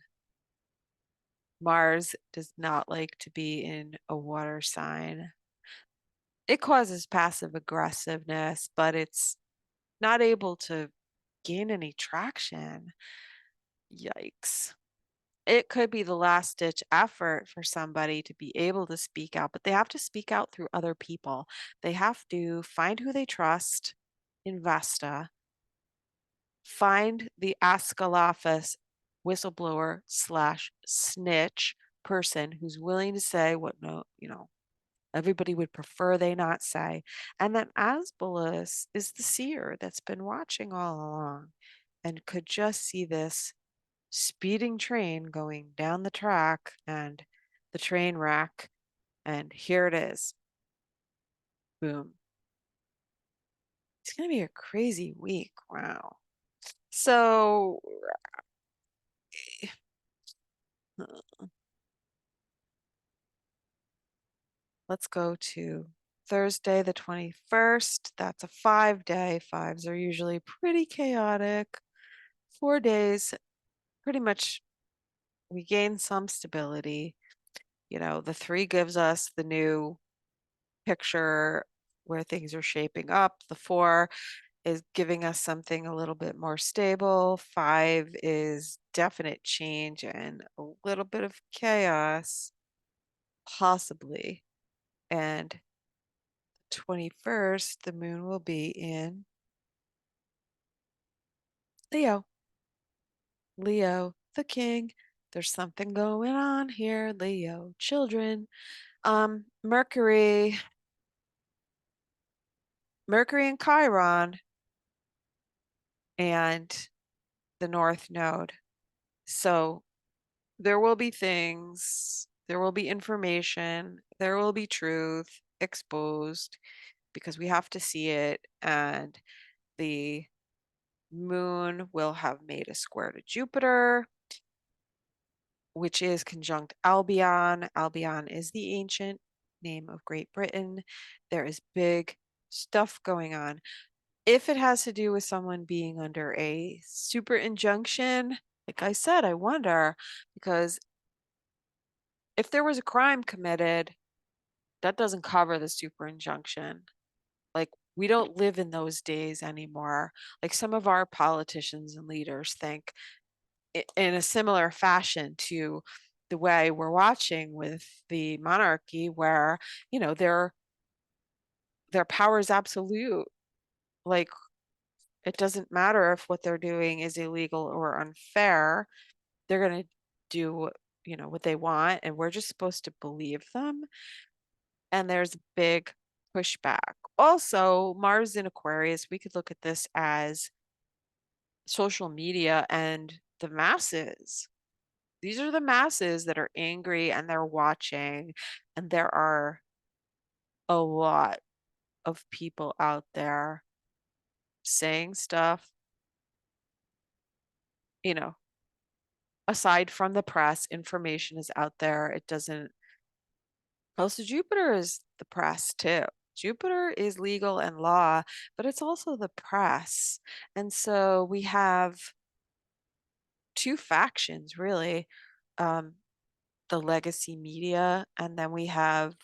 Mars does not like to be in a water sign. It causes passive aggressiveness, but it's not able to gain any traction. Yikes. It could be the last ditch effort for somebody to be able to speak out, but they have to speak out through other people. They have to find who they trust in Vesta, find the Ascalaphus whistleblower slash snitch person who's willing to say what everybody would prefer they not say. And then Asbolus is the seer that's been watching all along and could just see this speeding train going down the track and the train wreck. And here it is. Boom. It's going to be a crazy week. Wow. So let's go to Thursday, the 21st. That's a 5-day. Fives are usually pretty chaotic. 4 days, pretty much we gain some stability. The 3 gives us the new picture where things are shaping up. The 4 is giving us something a little bit more stable. 5 is definite change and a little bit of chaos, possibly. And 21st, the moon will be in Leo. Leo, the king. There's something going on here, Leo children. Mercury and Chiron and the North Node. So there will be things, there will be information, there will be truth exposed because we have to see it. And the moon will have made a square to Jupiter, which is conjunct Albion. Albion is the ancient name of Great Britain. There is big stuff going on. If it has to do with someone being under a super injunction, like I said, I wonder, because if there was a crime committed, that doesn't cover the super injunction. Like, we don't live in those days anymore. Like, some of our politicians and leaders think in a similar fashion to the way we're watching with the monarchy, where, you know, their power is absolute. Like, it doesn't matter if what they're doing is illegal or unfair. They're going to do, you know, what they want, and we're just supposed to believe them. And there's big pushback. Also, Mars in Aquarius, we could look at this as social media and the masses. These are the masses that are angry and they're watching, and there are a lot of people out there saying stuff, you know, aside from the press, information is out there. It doesn't, also Jupiter is the press too. Jupiter is legal and law, but it's also the press. And so we have two factions really, um, the legacy media, and then we have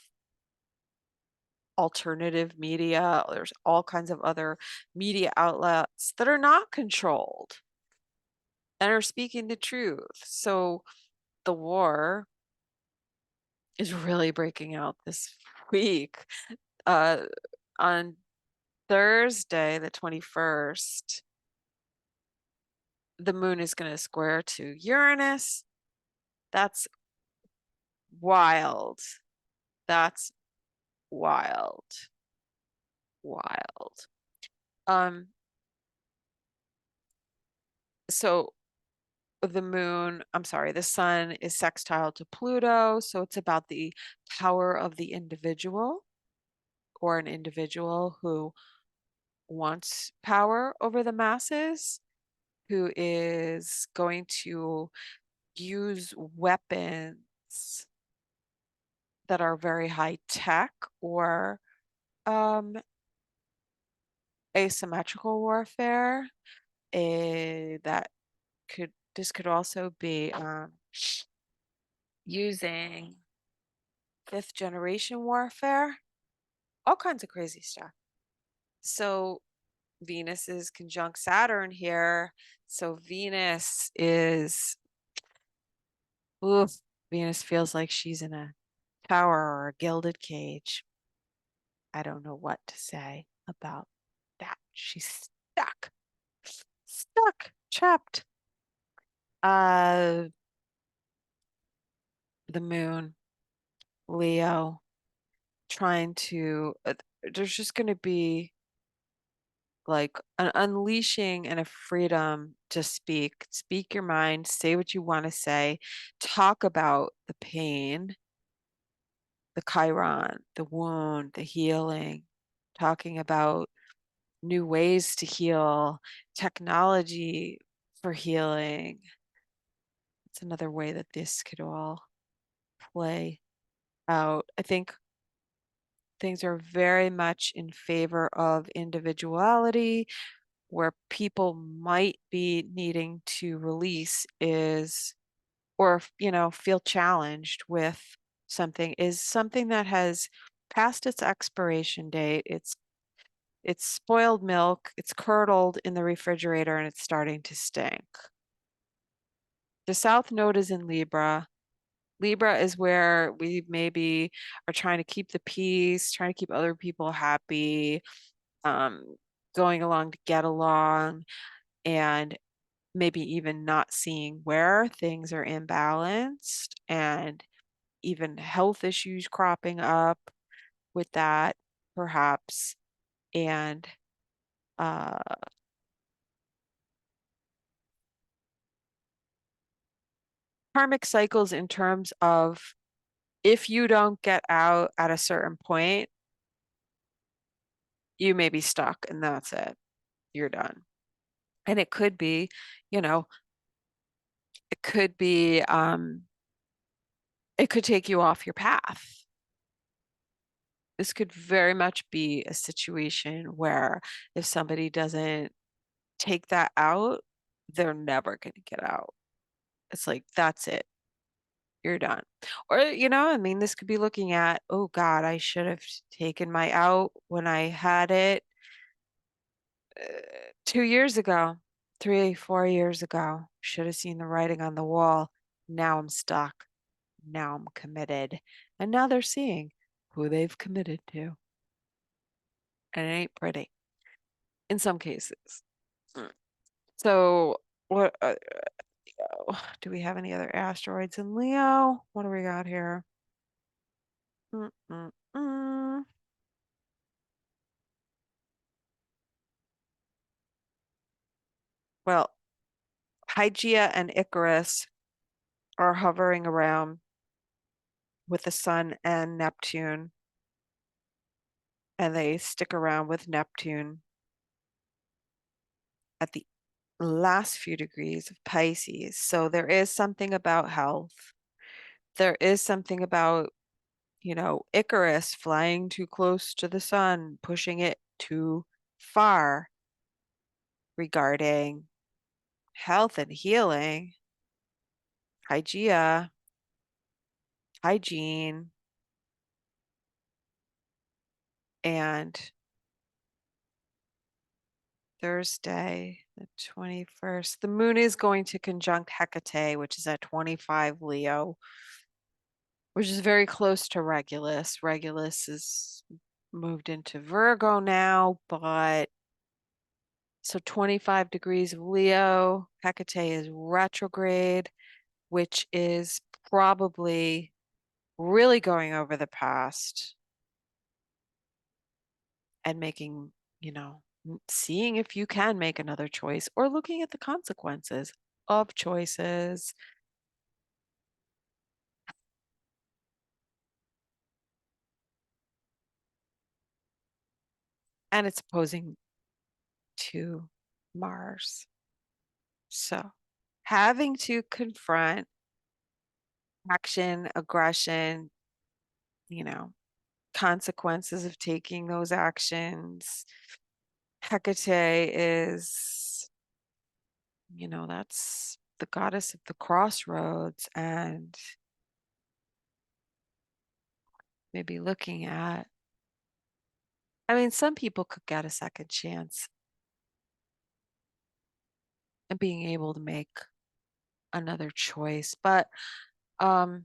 alternative media. There's all kinds of other media outlets that are not controlled and are speaking the truth. So the war is really breaking out this week. Uh, on Thursday, the 21st, the moon is going to square to Uranus. That's wild. That's wild. Wild. Um, so the moon, I'm sorry, the sun is sextile to Pluto. So it's about the power of the individual, or an individual who wants power over the masses, who is going to use weapons that are very high tech, or um, asymmetrical warfare. That could, this could also be using fifth generation warfare, all kinds of crazy stuff. So Venus is conjunct Saturn here. So Venus is, oof, Venus feels like she's in a tower or a gilded cage. I don't know what to say about that. She's stuck, trapped. Uh, the moon, Leo, trying to, there's just going to be like an unleashing and a freedom to speak your mind, say what you want to say, talk about the pain, the Chiron, the wound, the healing, talking about new ways to heal, technology for healing. It's another way that this could all play out. I think things are very much in favor of individuality. Where people might be needing to release is, or, you know, feel challenged with something, is something that has passed its expiration date. it's spoiled milk, it's curdled in the refrigerator, and it's starting to stink. The South Node is in Libra. Libra is where we maybe are trying to keep the peace, trying to keep other people happy, um, going along to get along, and maybe even not seeing where things are imbalanced and even health issues cropping up with that, perhaps. And uh, karmic cycles in terms of if you don't get out at a certain point, you may be stuck and that's it. You're done. And it could be, you know, it could be, it could take you off your path. This could very much be a situation where if somebody doesn't take that out, they're never going to get out. It's like, that's it. You're done. Or, I mean, this could be looking at, oh God, I should have taken my out when I had it 2 years ago, 3, 4 years ago. Should have seen the writing on the wall. Now I'm stuck. Now I'm committed. And now they're seeing who they've committed to. And it ain't pretty in some cases. Mm. So, what do we have any other asteroids in Leo? What do we got here? Mm-mm-mm. Well, Hygeia and Icarus are hovering around with the Sun and Neptune, and they stick around with Neptune at the last few degrees of Pisces. So there is something about health. There is something about, Icarus flying too close to the sun, pushing it too far regarding health and healing, hygiea, hygiene, and Thursday, the 21st. The moon is going to conjunct Hecate, which is at 25 Leo, which is very close to Regulus. Regulus is moved into Virgo now, but so 25 degrees of Leo. Hecate is retrograde, which is probably really going over the past and making, seeing if you can make another choice or looking at the consequences of choices. And it's opposing to Mars. So having to confront action, aggression, you know, consequences of taking those actions. Hecate is, that's the goddess of the crossroads and maybe looking at, I mean, some people could get a second chance and being able to make another choice. But um,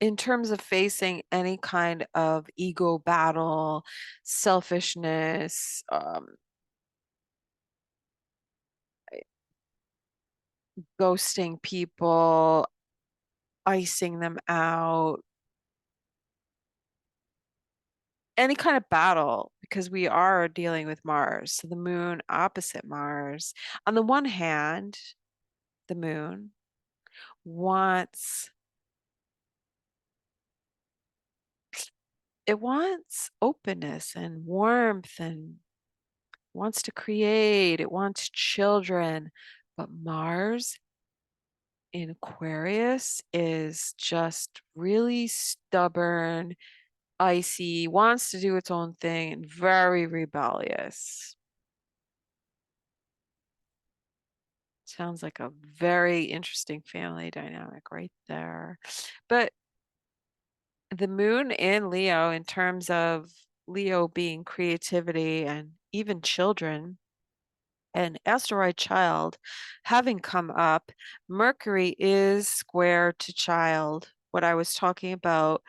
in terms of facing any kind of ego battle, selfishness, ghosting people, icing them out, any kind of battle, because we are dealing with Mars. So the moon opposite Mars. On the one hand, the moon wants it wants openness and warmth and wants to create, it wants children. But Mars in Aquarius is just really stubborn, icy, wants to do its own thing, and very rebellious. Sounds like a very interesting family dynamic right there. But the moon in Leo, in terms of Leo being creativity and even children, and asteroid child having come up, Mercury is square to child. What I was talking about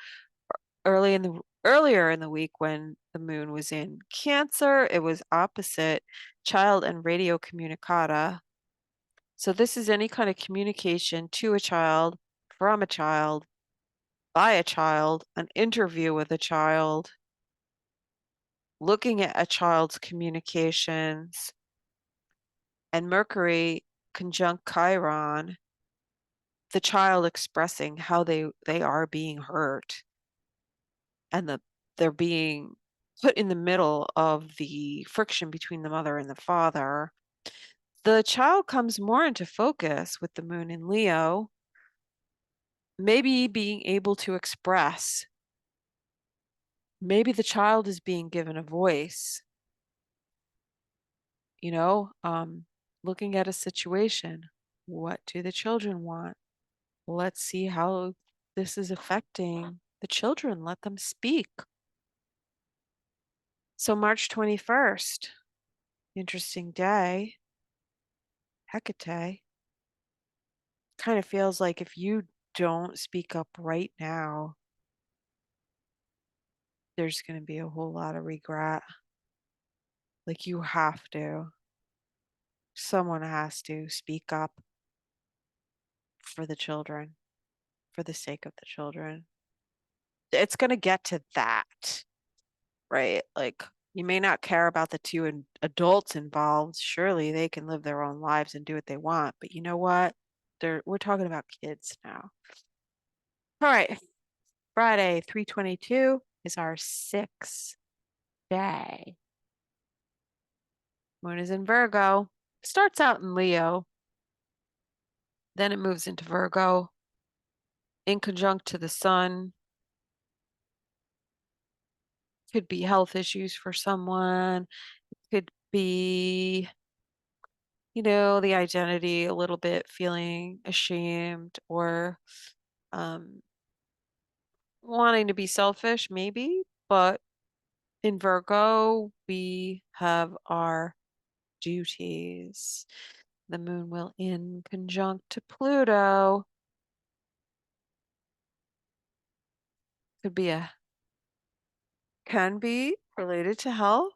earlier in the week when the moon was in Cancer, it was opposite child and radio communicata. So this is any kind of communication to a child, from a child, by a child, an interview with a child, looking at a child's communications, and Mercury conjunct Chiron, the child expressing how they are being hurt, and they're being put in the middle of the friction between the mother and the father. The child comes more into focus with the moon in Leo, maybe being able to express. Maybe the child is being given a voice, you know, looking at a situation. What do the children want? Let's see how this is affecting the children. Let them speak. So March 21st, interesting day. Hecate. Kind of feels like if you don't speak up right now, there's going to be a whole lot of regret. Like you have to. Someone has to speak up for the children, for the sake of the children. It's going to get to that, right? Like you may not care about the two adults involved. Surely they can live their own lives and do what they want. But you know what? We're talking about kids now. All right. Friday, 3/22 is our sixth day. Moon is in Virgo. Starts out in Leo. Then it moves into Virgo. In conjunct to the sun. Could be health issues for someone. It could be, the identity a little bit feeling ashamed or wanting to be selfish, maybe. But in Virgo, we have our duties. The moon will in conjunct to Pluto. Can be related to health,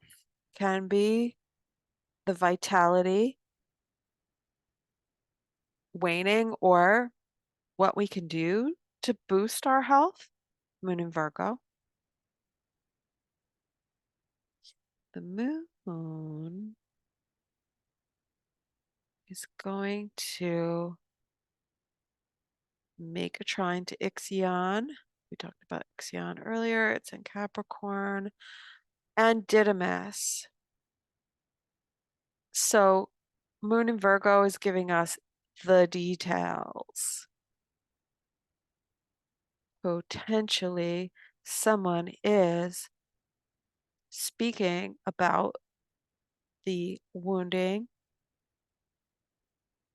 can be the vitality waning or what we can do to boost our health. Moon in Virgo. The moon is going to make a trine to Ixion. We talked about Ixion earlier. It's in Capricorn. And Didymus. So Moon in Virgo is giving us the details. Potentially, someone is speaking about the wounding,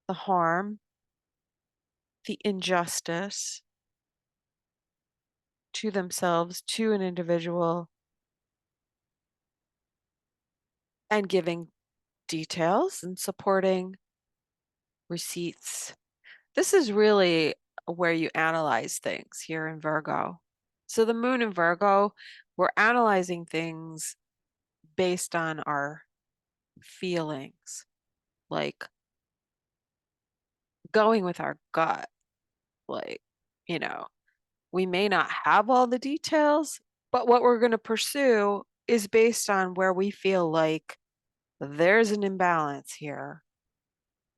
the harm, the injustice to themselves, to an individual, and giving details and supporting receipts. This is really where you analyze things here in Virgo. So the moon in Virgo, we're analyzing things based on our feelings, like going with our gut. Like, we may not have all the details, but what we're going to pursue is based on where we feel like there's an imbalance here.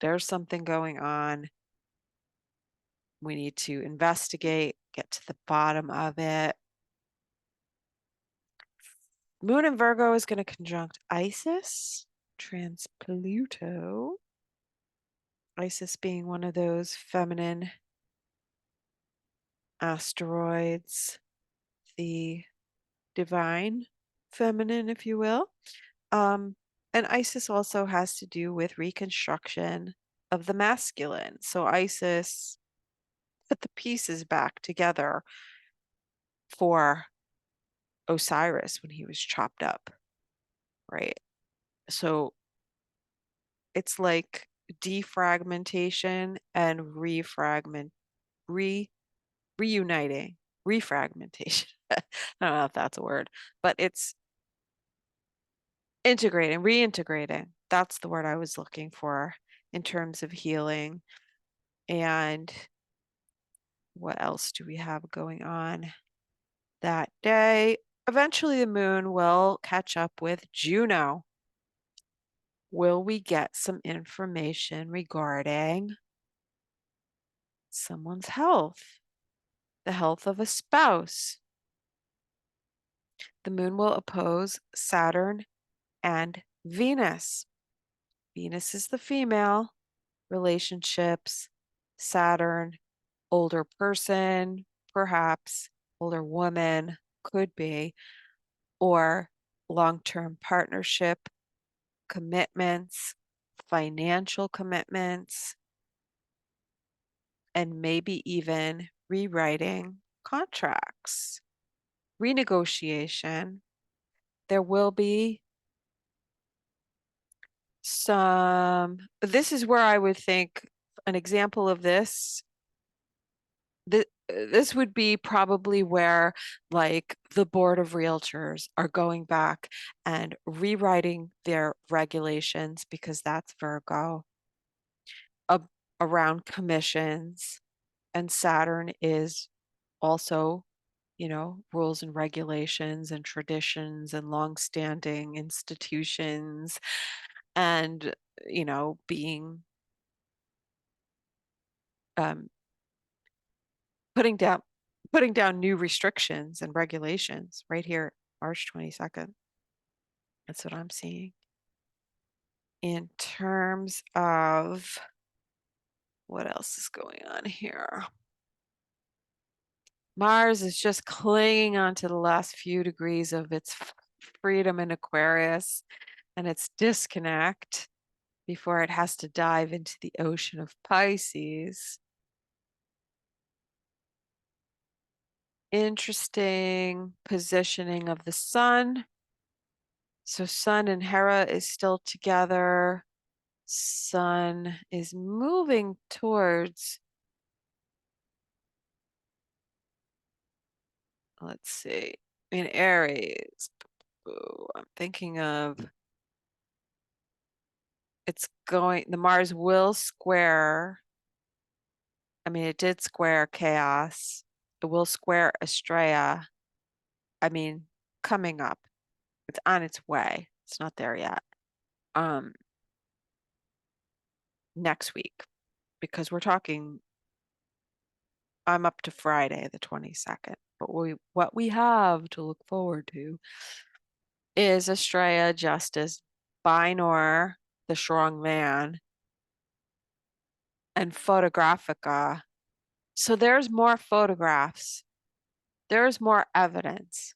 There's something going on. We need to investigate, get to the bottom of it. Moon in Virgo is going to conjunct Isis, trans Pluto. Isis being one of those feminine asteroids, the divine feminine, if you will. And Isis also has to do with reconstruction of the masculine. So Isis put the pieces back together for Osiris when he was chopped up, right? So it's like defragmentation and reuniting, refragmentation. I don't know if that's a word, but it's integrating, reintegrating. That's the word I was looking for in terms of healing. And what else do we have going on that day? Eventually, the moon will catch up with Juno. Will we get some information regarding someone's health, the health of a spouse? The moon will oppose Saturn and Venus. Venus is the female, relationships, Saturn, older person, perhaps, older woman, could be, or long-term partnership, commitments, financial commitments, and maybe even rewriting contracts, renegotiation. There will be this is where I would think an example of this, this would be probably where like the board of realtors are going back and rewriting their regulations because that's Virgo around commissions, and Saturn is also, rules and regulations and traditions and long-standing institutions and, being um, putting down new restrictions and regulations right here, March 22nd. That's what I'm seeing. In terms of what else is going on here? Mars is just clinging on to the last few degrees of its freedom in Aquarius and its disconnect before it has to dive into the ocean of Pisces. Interesting positioning of the sun. So Sun and Hera is still together. Sun is moving towards, let's see, in Aries. Ooh, I'm thinking of the Mars will square. I mean, it did square Chaos. It will square Estrella. I mean, coming up. It's on its way. It's not there yet. Next week, because I'm up to Friday, the 22nd. But what we have to look forward to is Estrella, Justice, Binor, the Strong Man, and Photographica. So there's more photographs. There's more evidence.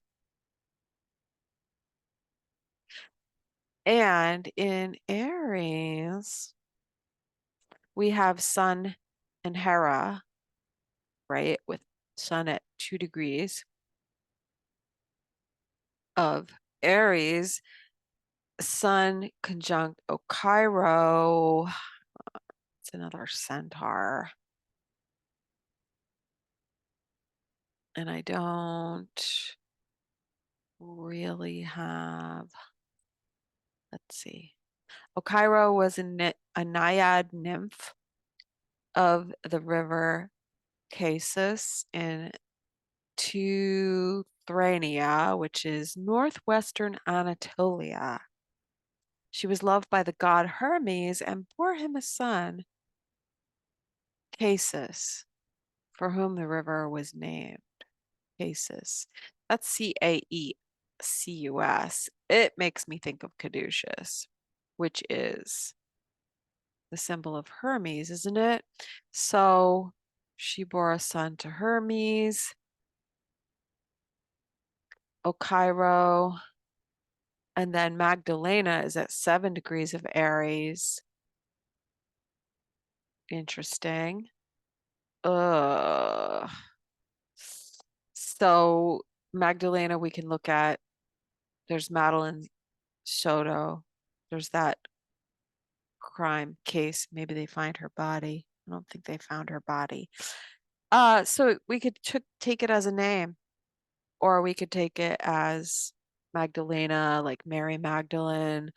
And in Aries, we have Sun and Hera, right? With Sun at 2 degrees of Aries, Sun conjunct Chiron. It's another centaur. And I don't really have, let's see. Chiron was a naiad nymph of the river Casus in Teuthrania, which is northwestern Anatolia. She was loved by the god Hermes and bore him a son, Casus, for whom the river was named. Casus. That's Caecus. It makes me think of caduceus, which is the symbol of Hermes, isn't it? So she bore a son to Hermes. Ocairo. And then Magdalena is at 7 degrees of Aries. Interesting. So Magdalena, we can look at. There's Madeline Soto. There's that crime case. Maybe they find her body. I don't think they found her body. So we could take it as a name, or we could take it as Magdalena, like Mary Magdalene,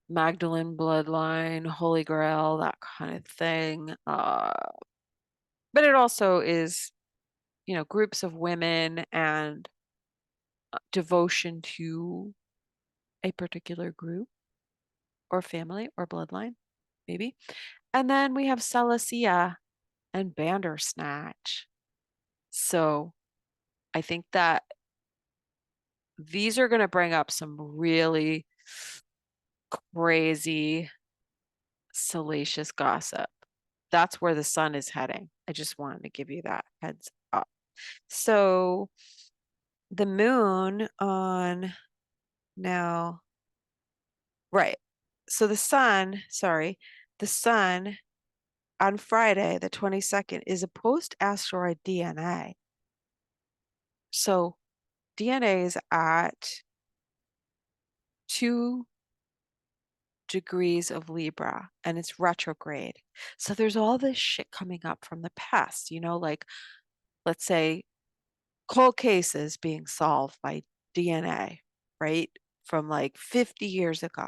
Magdalene bloodline, Holy Grail, that kind of thing. But it also is, groups of women and devotion to a particular group or family or bloodline, maybe. And then we have Celestia and Bandersnatch. So I think that these are going to bring up some really crazy, salacious gossip. That's where the sun is heading. I just wanted to give you that heads up. So the moon on now, right. So the sun on Friday, the 22nd, is opposed asteroid DNA. So DNA is at 2 degrees of Libra and it's retrograde. So there's all this shit coming up from the past, like let's say cold cases being solved by DNA, right? From like 50 years ago.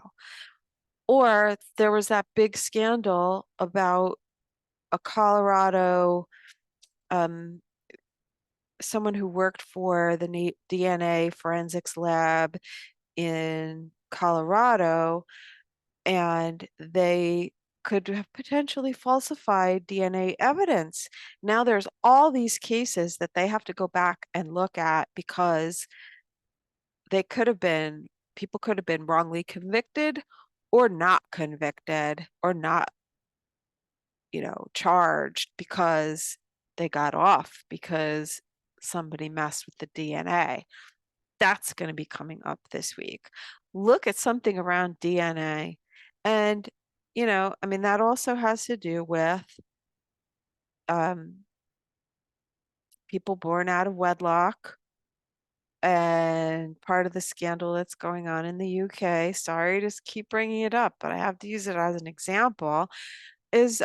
Or there was that big scandal about a Colorado, someone who worked for the DNA forensics lab in Colorado, and they could have potentially falsified DNA evidence. Now there's all these cases that they have to go back and look at because people could have been wrongly convicted or not convicted or not, charged because they got off because somebody messed with the DNA. That's going to be coming up this week. Look at something around DNA. And, that also has to do with people born out of wedlock. And part of the scandal that's going on in the UK, sorry to keep bringing it up, but I have to use it as an example, is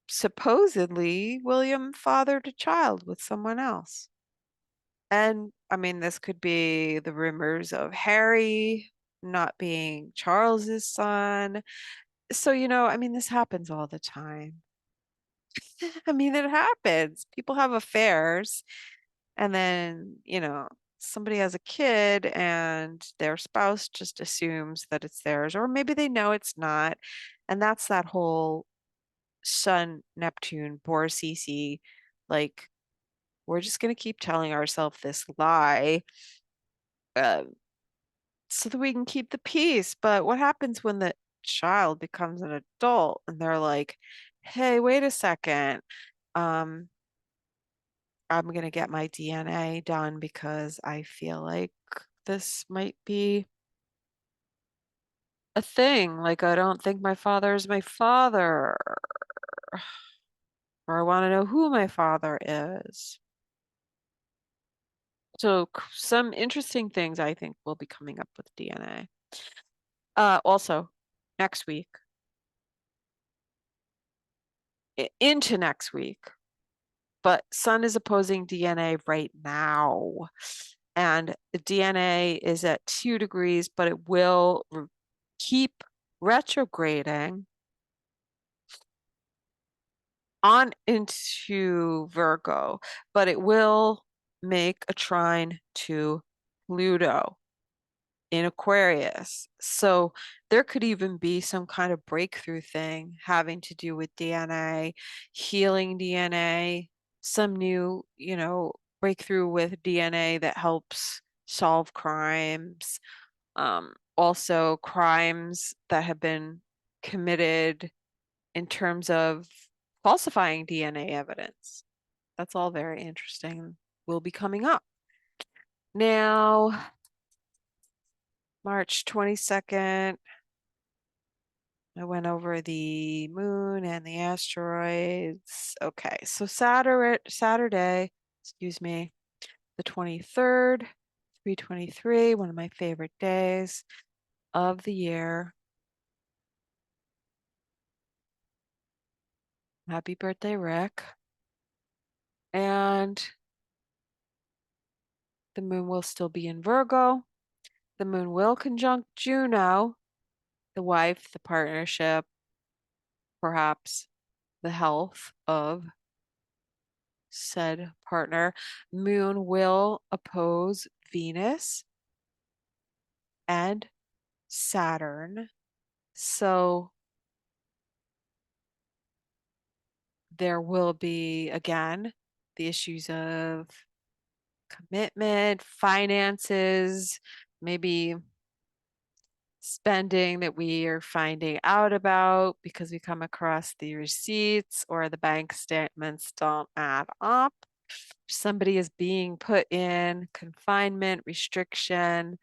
supposedly William fathered a child with someone else. And this could be the rumors of Harry not being Charles's son. So, this happens all the time. It happens. People have affairs, and then, somebody has a kid and their spouse just assumes that it's theirs, or maybe they know it's not. And that's that whole Sun, Neptune, Borsisi, like, we're just going to keep telling ourselves this lie uh, so that we can keep the peace. But what happens when the child becomes an adult and they're like, hey, wait a second. Um, I'm going to get my DNA done because I feel like this might be a thing. Like, I don't think my father is my father, or I want to know who my father is. So some interesting things I think will be coming up with DNA. Also, next week, into next week, but Sun is opposing DNA right now. And the DNA is at 2 degrees, but it will keep retrograding on into Virgo, but it will make a trine to Pluto in Aquarius. So there could even be some kind of breakthrough thing having to do with DNA, healing DNA, some new, breakthrough with DNA that helps solve crimes. Also crimes that have been committed in terms of falsifying DNA evidence. That's all very interesting. Will be coming up. Now, March 22nd, I went over the moon and the asteroids. Okay, so Saturday, excuse me, the 23rd, 323, one of my favorite days of the year. Happy birthday, Rick. And the moon will still be in Virgo. The moon will conjunct Juno, the wife, the partnership, perhaps the health of said partner. Moon will oppose Venus and Saturn. So there will be, again, the issues of commitment, finances, maybe spending that we are finding out about because we come across the receipts or the bank statements don't add up. Somebody is being put in confinement, restriction.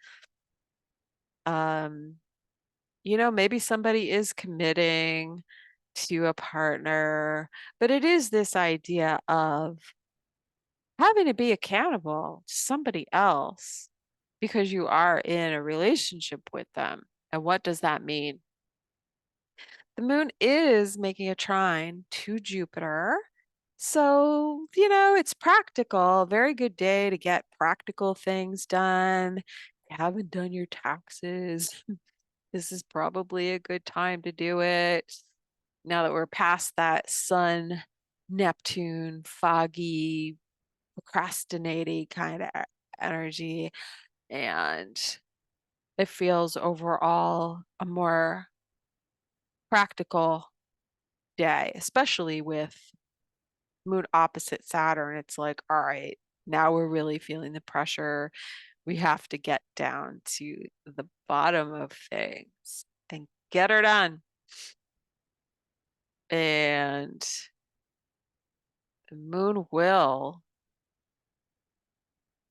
Maybe somebody is committing to a partner, but it is this idea of having to be accountable to somebody else because you are in a relationship with them. And what does that mean? The moon is making a trine to Jupiter. So, it's practical. Very good day to get practical things done. If you haven't done your taxes, this is probably a good time to do it. Now that we're past that Sun, Neptune, foggy, procrastinating kind of energy, and it feels overall a more practical day, especially with moon opposite Saturn. It's like, all right, now we're really feeling the pressure. We have to get down to the bottom of things and get her done. And the moon will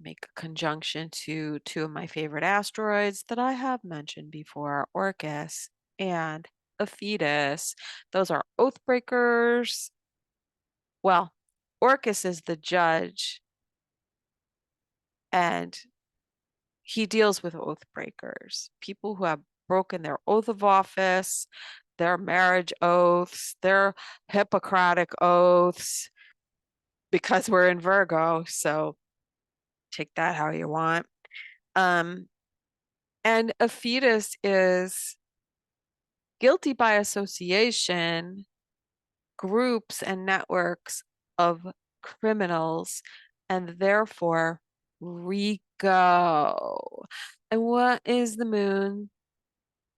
make a conjunction to two of my favorite asteroids that I have mentioned before, Orcus and Aphetus. Those are oath breakers. Well, Orcus is the judge, and he deals with oath breakers, people who have broken their oath of office, their marriage oaths, their Hippocratic oaths, because we're in Virgo. So take that how you want. And a fetus is guilty by association, groups and networks of criminals, and therefore RICO. And what is the moon?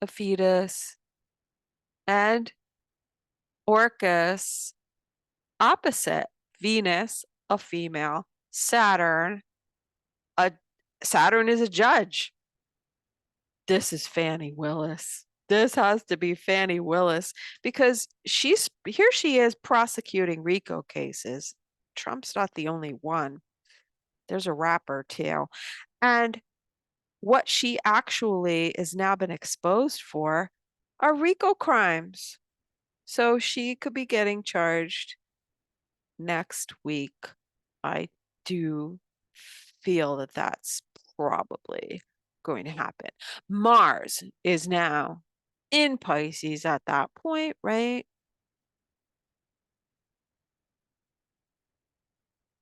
A fetus. And Orcus, opposite Venus, a female. Saturn, Saturn is a judge. This is Fannie Willis. This has to be Fannie Willis because here she is prosecuting RICO cases. Trump's not the only one. There's a rapper too. And what she actually is now been exposed for are RICO crimes. So she could be getting charged next week. I do feel that that's probably going to happen. Mars is now in Pisces at that point, right?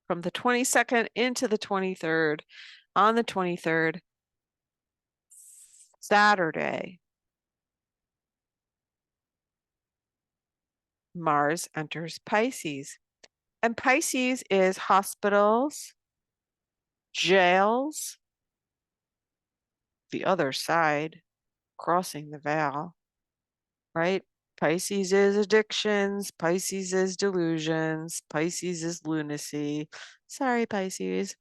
From the 22nd into the 23rd. On the 23rd, Saturday, Mars enters Pisces. And Pisces is hospitals, jails, the other side, crossing the veil, right? Pisces is addictions, Pisces is delusions, Pisces is lunacy. Sorry, Pisces.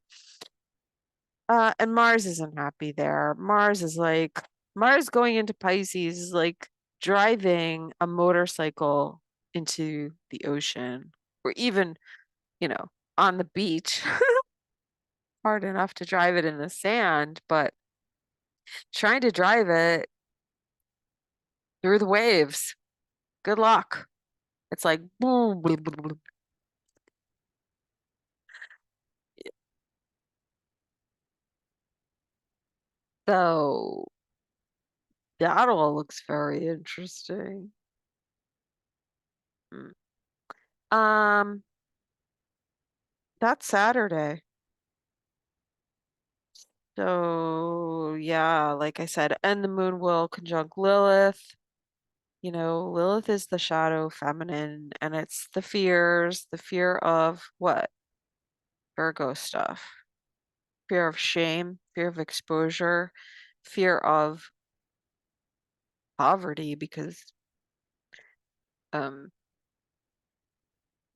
And Mars isn't happy there. Mars going into Pisces is like driving a motorcycle into the ocean or even, on the beach. Hard enough to drive it in the sand, but trying to drive it through the waves. Good luck. It's like, boom, boom, boom, boom. So that all looks very interesting. Mm. Um, that's Saturday. So yeah, like I said, and the moon will conjunct Lilith. You know, Lilith is the shadow feminine, and it's the fears, the fear of what? Virgo stuff. Fear of shame, fear of exposure, fear of poverty, because um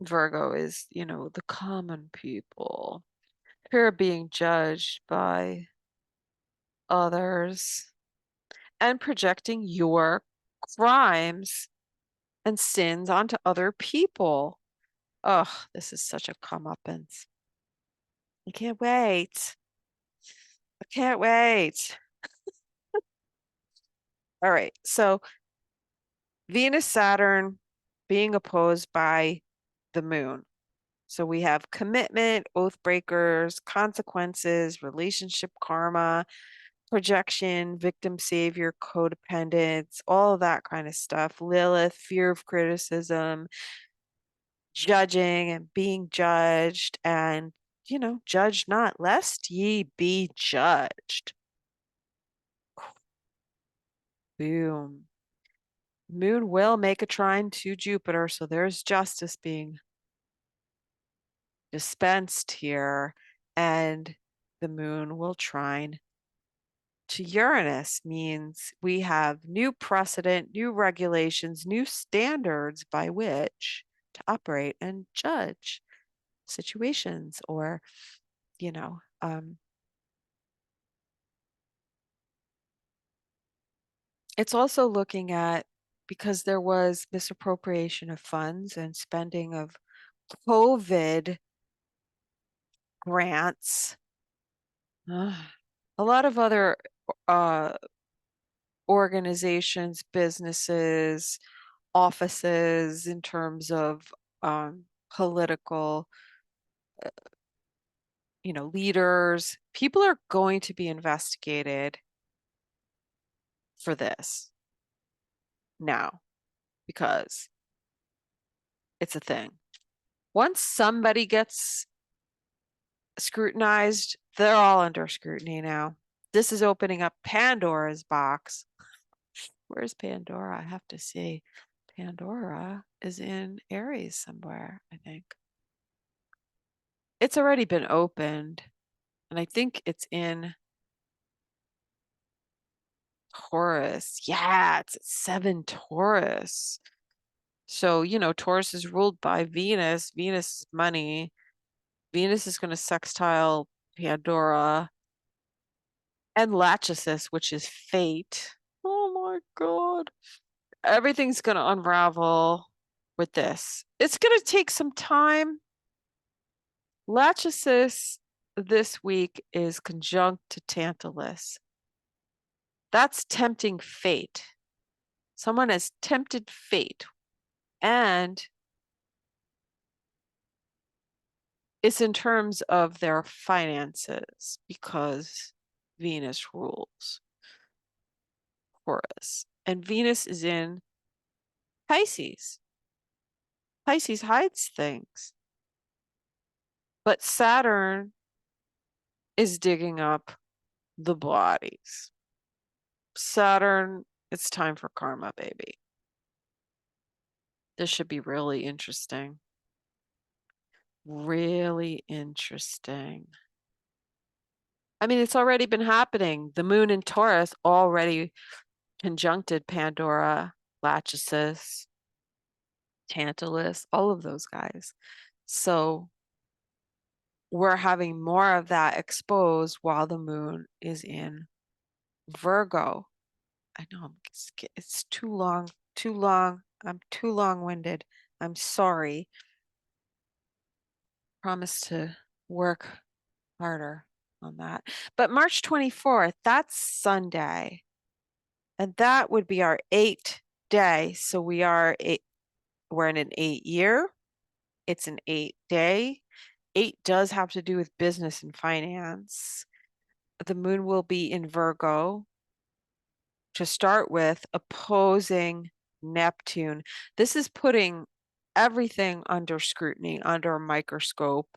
Virgo is, you know, the common people. Fear of being judged by others and projecting your crimes and sins onto other people. Oh, this is such a comeuppance. I can't wait. I can't wait. All right. So Venus, Saturn being opposed by the moon. So we have commitment, oath breakers, consequences, relationship karma, projection, victim savior, codependence, all of that kind of stuff. Lilith, fear of criticism, judging and being judged, and, you know, judge not, lest ye be judged. Boom. Moon will make a trine to Jupiter, so there's justice being dispensed here, and the moon will trine to Uranus, means we have new precedent, new regulations, new standards by which to operate and judge situations, or, you know, it's also looking at, because there was misappropriation of funds and spending of COVID grants. A lot of other uh, organizations, businesses, offices, in terms of political, you know, leaders, people are going to be investigated for this now, because it's a thing. Once somebody gets scrutinized, they're all under scrutiny now. This is opening up Pandora's box. Where's Pandora? I have to see. Pandora is in Aries somewhere, I think. It's already been opened, and I think it's in Taurus. Yeah, it's at 7 Taurus. So, you know, Taurus is ruled by Venus. Venus is money. Venus is going to sextile Pandora and Lachesis, which is fate. Oh my God. Everything's going to unravel with this. It's going to take some time. Lachesis this week is conjunct to Tantalus. That's tempting fate. Someone has tempted fate, and it's in terms of their finances, because Venus rules Taurus, and Venus is in Pisces. Pisces hides things, but Saturn is digging up the bodies. Saturn, it's time for karma, baby. This should be really interesting. Really interesting. I mean, it's already been happening. The moon in Taurus already conjuncted Pandora, Lachesis, Tantalus, all of those guys. So we're having more of that exposed while the moon is in Virgo. I know it's too long, too long. I'm too long-winded. I'm sorry. Promise to work harder on that. But March 24th, that's Sunday. And that would be our 8 day. So we're in an 8-year. It's an 8-day. 8 does have to do with business and finance. The moon will be in Virgo to start with, opposing Neptune. This is putting everything under scrutiny, under a microscope,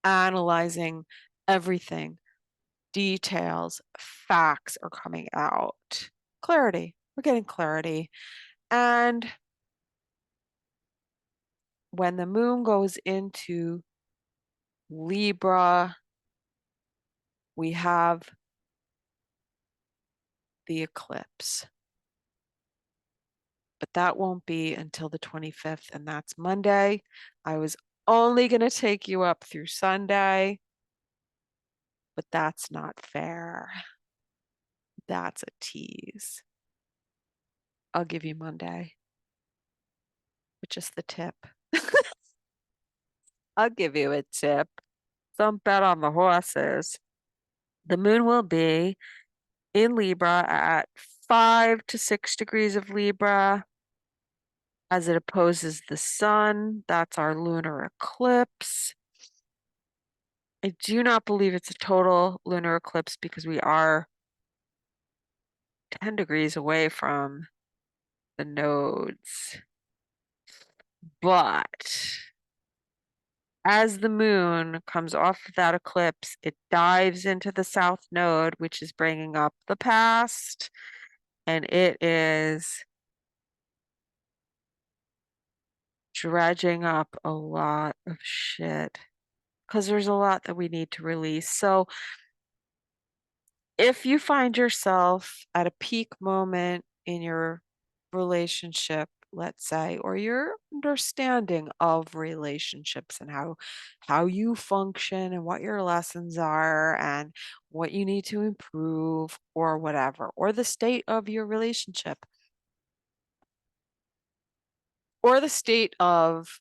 analyzing everything. Details, facts are coming out. Clarity. We're getting clarity. And when the moon goes into Libra, we have the eclipse. But that won't be until the 25th, and that's Monday. I was only going to take you up through Sunday, but that's not fair. That's a tease. I'll give you Monday, but just the tip. I'll give you a tip. Don't bet on the horses. The moon will be in Libra at 5 to 6 degrees of Libra as it opposes the sun. That's our lunar eclipse. I do not believe it's a total lunar eclipse because we are 10 degrees away from the nodes. But as the moon comes off of that eclipse, it dives into the south node, which is bringing up the past, and it is dredging up a lot of shit because there's a lot that we need to release. So if you find yourself at a peak moment in your relationship, let's say, or your understanding of relationships and how you function and what your lessons are and what you need to improve or whatever, or the state of your relationship, or the state of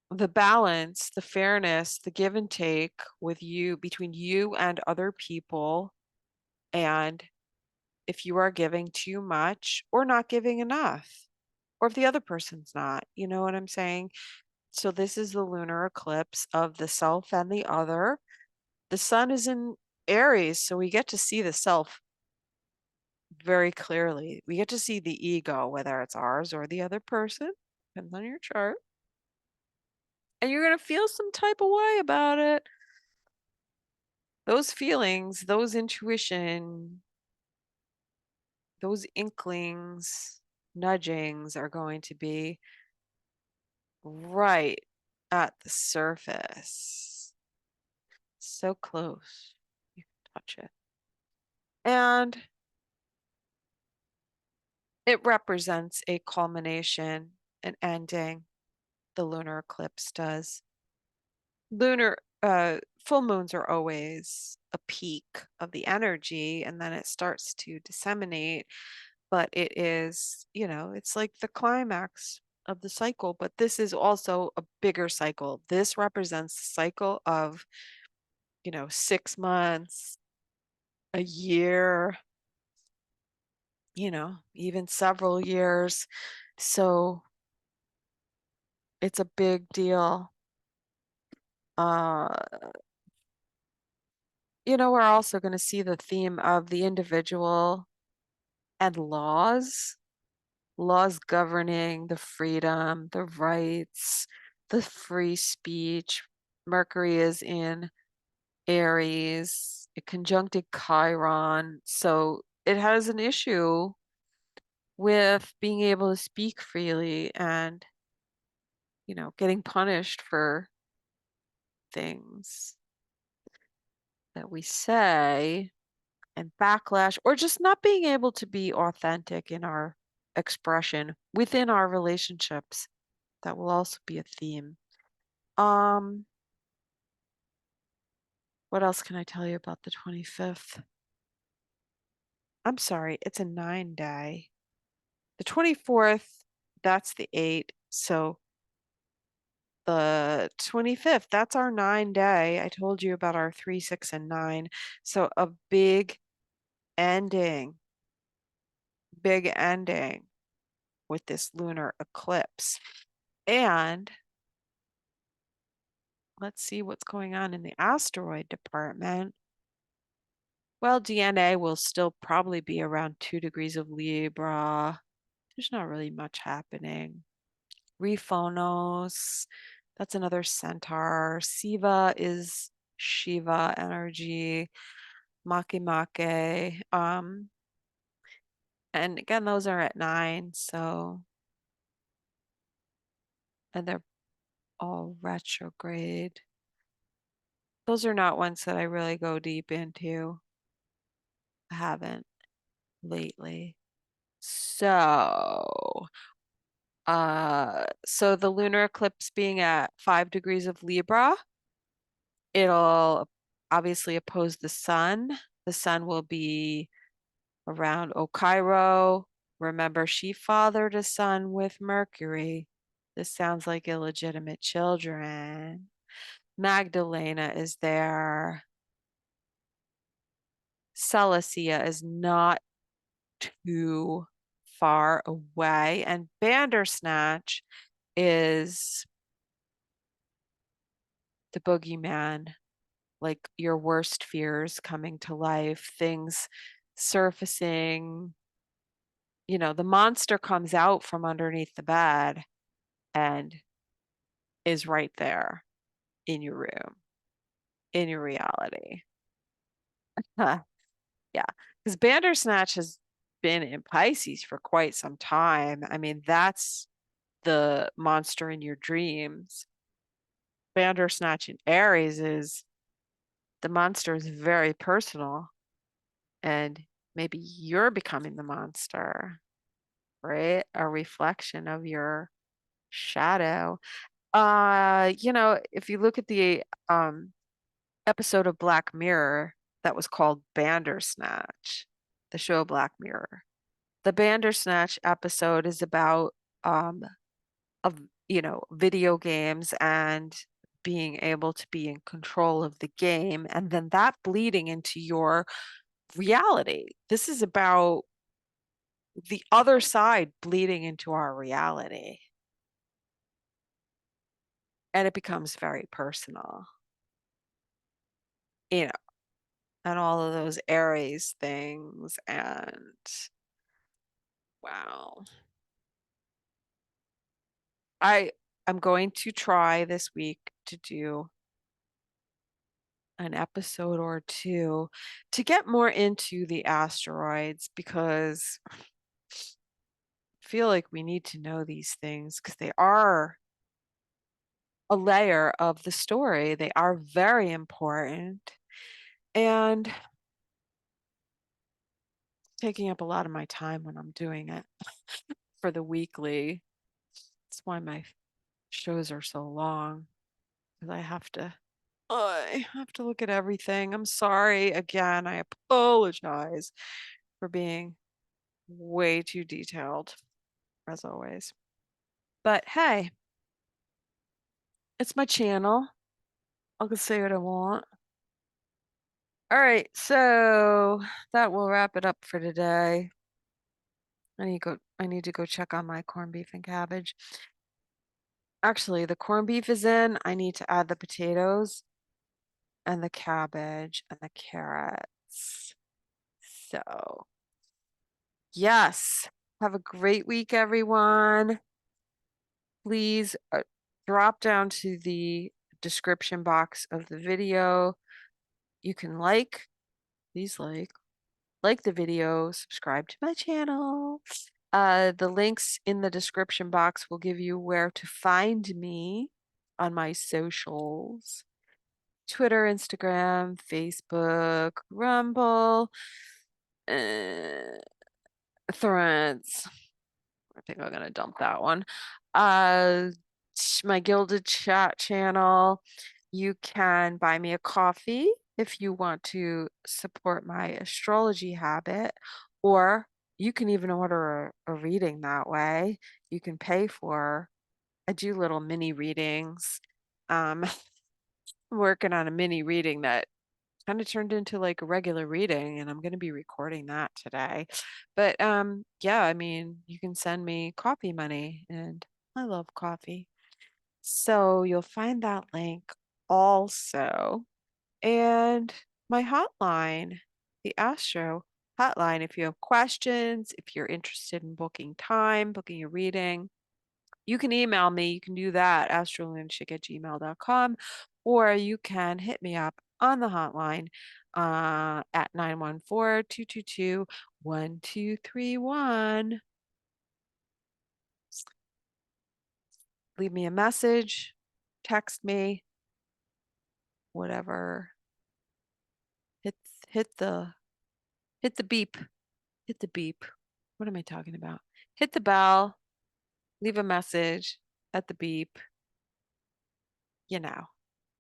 the balance, the fairness, the give and take with you between you and other people, and if you are giving too much or not giving enough, or if the other person's not, you know what I'm saying? So this is the lunar eclipse of the self and the other. The sun is in Aries, so we get to see the self very clearly. We get to see the ego, whether it's ours or the other person, depends on your chart. And you're going to feel some type of way about it. Those feelings, those intuition, those inklings, nudgings are going to be right at the surface. So close. You can touch it. And it represents a culmination, an ending. The lunar eclipse does. Lunar full moons are always a peak of the energy, and then it starts to disseminate, but it is, it's like the climax of the cycle, but this is also a bigger cycle. This represents the cycle of, 6 months, a year, even several years. So it's a big deal. Uh, we're also going to see the theme of the individual and laws governing the freedom, the rights, the free speech. Mercury is in Aries, it conjuncted Chiron. So it has an issue with being able to speak freely and, getting punished for things that we say and backlash, or just not being able to be authentic in our expression within our relationships. That will also be a theme. Um, what else can I tell you about the 25th? I'm sorry, it's a 9-day. The 24th, that's the 8. So the 25th, that's our 9-day. I told you about our 3, 6, and 9. So a big ending. Big ending. with this lunar eclipse. And let's see what's going on in the asteroid department. Well, DNA will still probably be around 2 degrees of Libra. There's not really much happening. Rephonos, that's another centaur. Siva is Shiva energy. Makemake. And again, those are at 9, so, and they're all retrograde. Those are not ones that I really go deep into. I haven't lately. So, so the lunar eclipse being at 5 degrees of Libra, it'll obviously oppose the sun. The sun will be around Cairo. Remember, she fathered a son with Mercury. This sounds like illegitimate children. Magdalena is there. Cilicia is not too far away. And Bandersnatch is the boogeyman, like your worst fears coming to life, things surfacing. You know, the monster comes out from underneath the bed and is right there in your room, in your reality. Huh. Yeah, because Bandersnatch has been in Pisces for quite some time. I mean, that's the monster in your dreams. Bandersnatch in Aries is the monster is very personal, and maybe you're becoming the monster, right? A reflection of your shadow. If you look at the episode of Black Mirror that was called Bandersnatch, the show Black Mirror. The Bandersnatch episode is about of video games and being able to be in control of the game, and then that bleeding into your reality. This is about the other side bleeding into our reality. And it becomes very personal, you know, and all of those Aries things. And wow. I'm going to try this week to do an episode or two to get more into the asteroids, because I feel like we need to know these things because they are a layer of the story. They are very important and taking up a lot of my time when I'm doing it for the weekly. That's why my shows are so long, because I have to look at everything. I'm sorry again. I apologize for being way too detailed, as always. But hey, it's my channel. I can say what I want. All right, so that will wrap it up for today. I need to go check on my corned beef and cabbage. Actually, the corned beef is in. I need to add the potatoes and the cabbage and the carrots. So, yes, have a great week, everyone. Please drop down to the description box of the video. You can please like the video, subscribe to my channel. The links in the description box will give you where to find me on my socials. Twitter, Instagram, Facebook, Rumble, Threads. I think I'm gonna dump that one. My Gilded Chat channel. You can buy me a coffee if you want to support my astrology habit, or you can even order a reading that way. You can pay for. I do little mini readings. I'm working on a mini reading that kind of turned into like a regular reading, and I'm going to be recording that today. But yeah, I mean, you can send me coffee money, and I love coffee. So you'll find that link also. And my hotline, the Astro hotline, if you have questions, if you're interested in booking time, booking a reading, you can email me. You can do that, astrolunachick@gmail.com, or you can hit me up on the hotline at 914-222-1231. Leave me a message, text me, whatever. Hit hit the hit the beep. Hit the beep. What am I talking about? Hit the bell, leave a message at the beep. You know,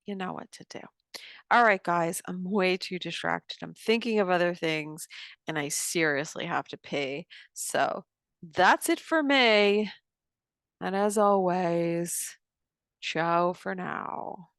you know what to do. All right, guys, I'm way too distracted. I'm thinking of other things and I seriously have to pee. So that's it for me. And as always, ciao for now.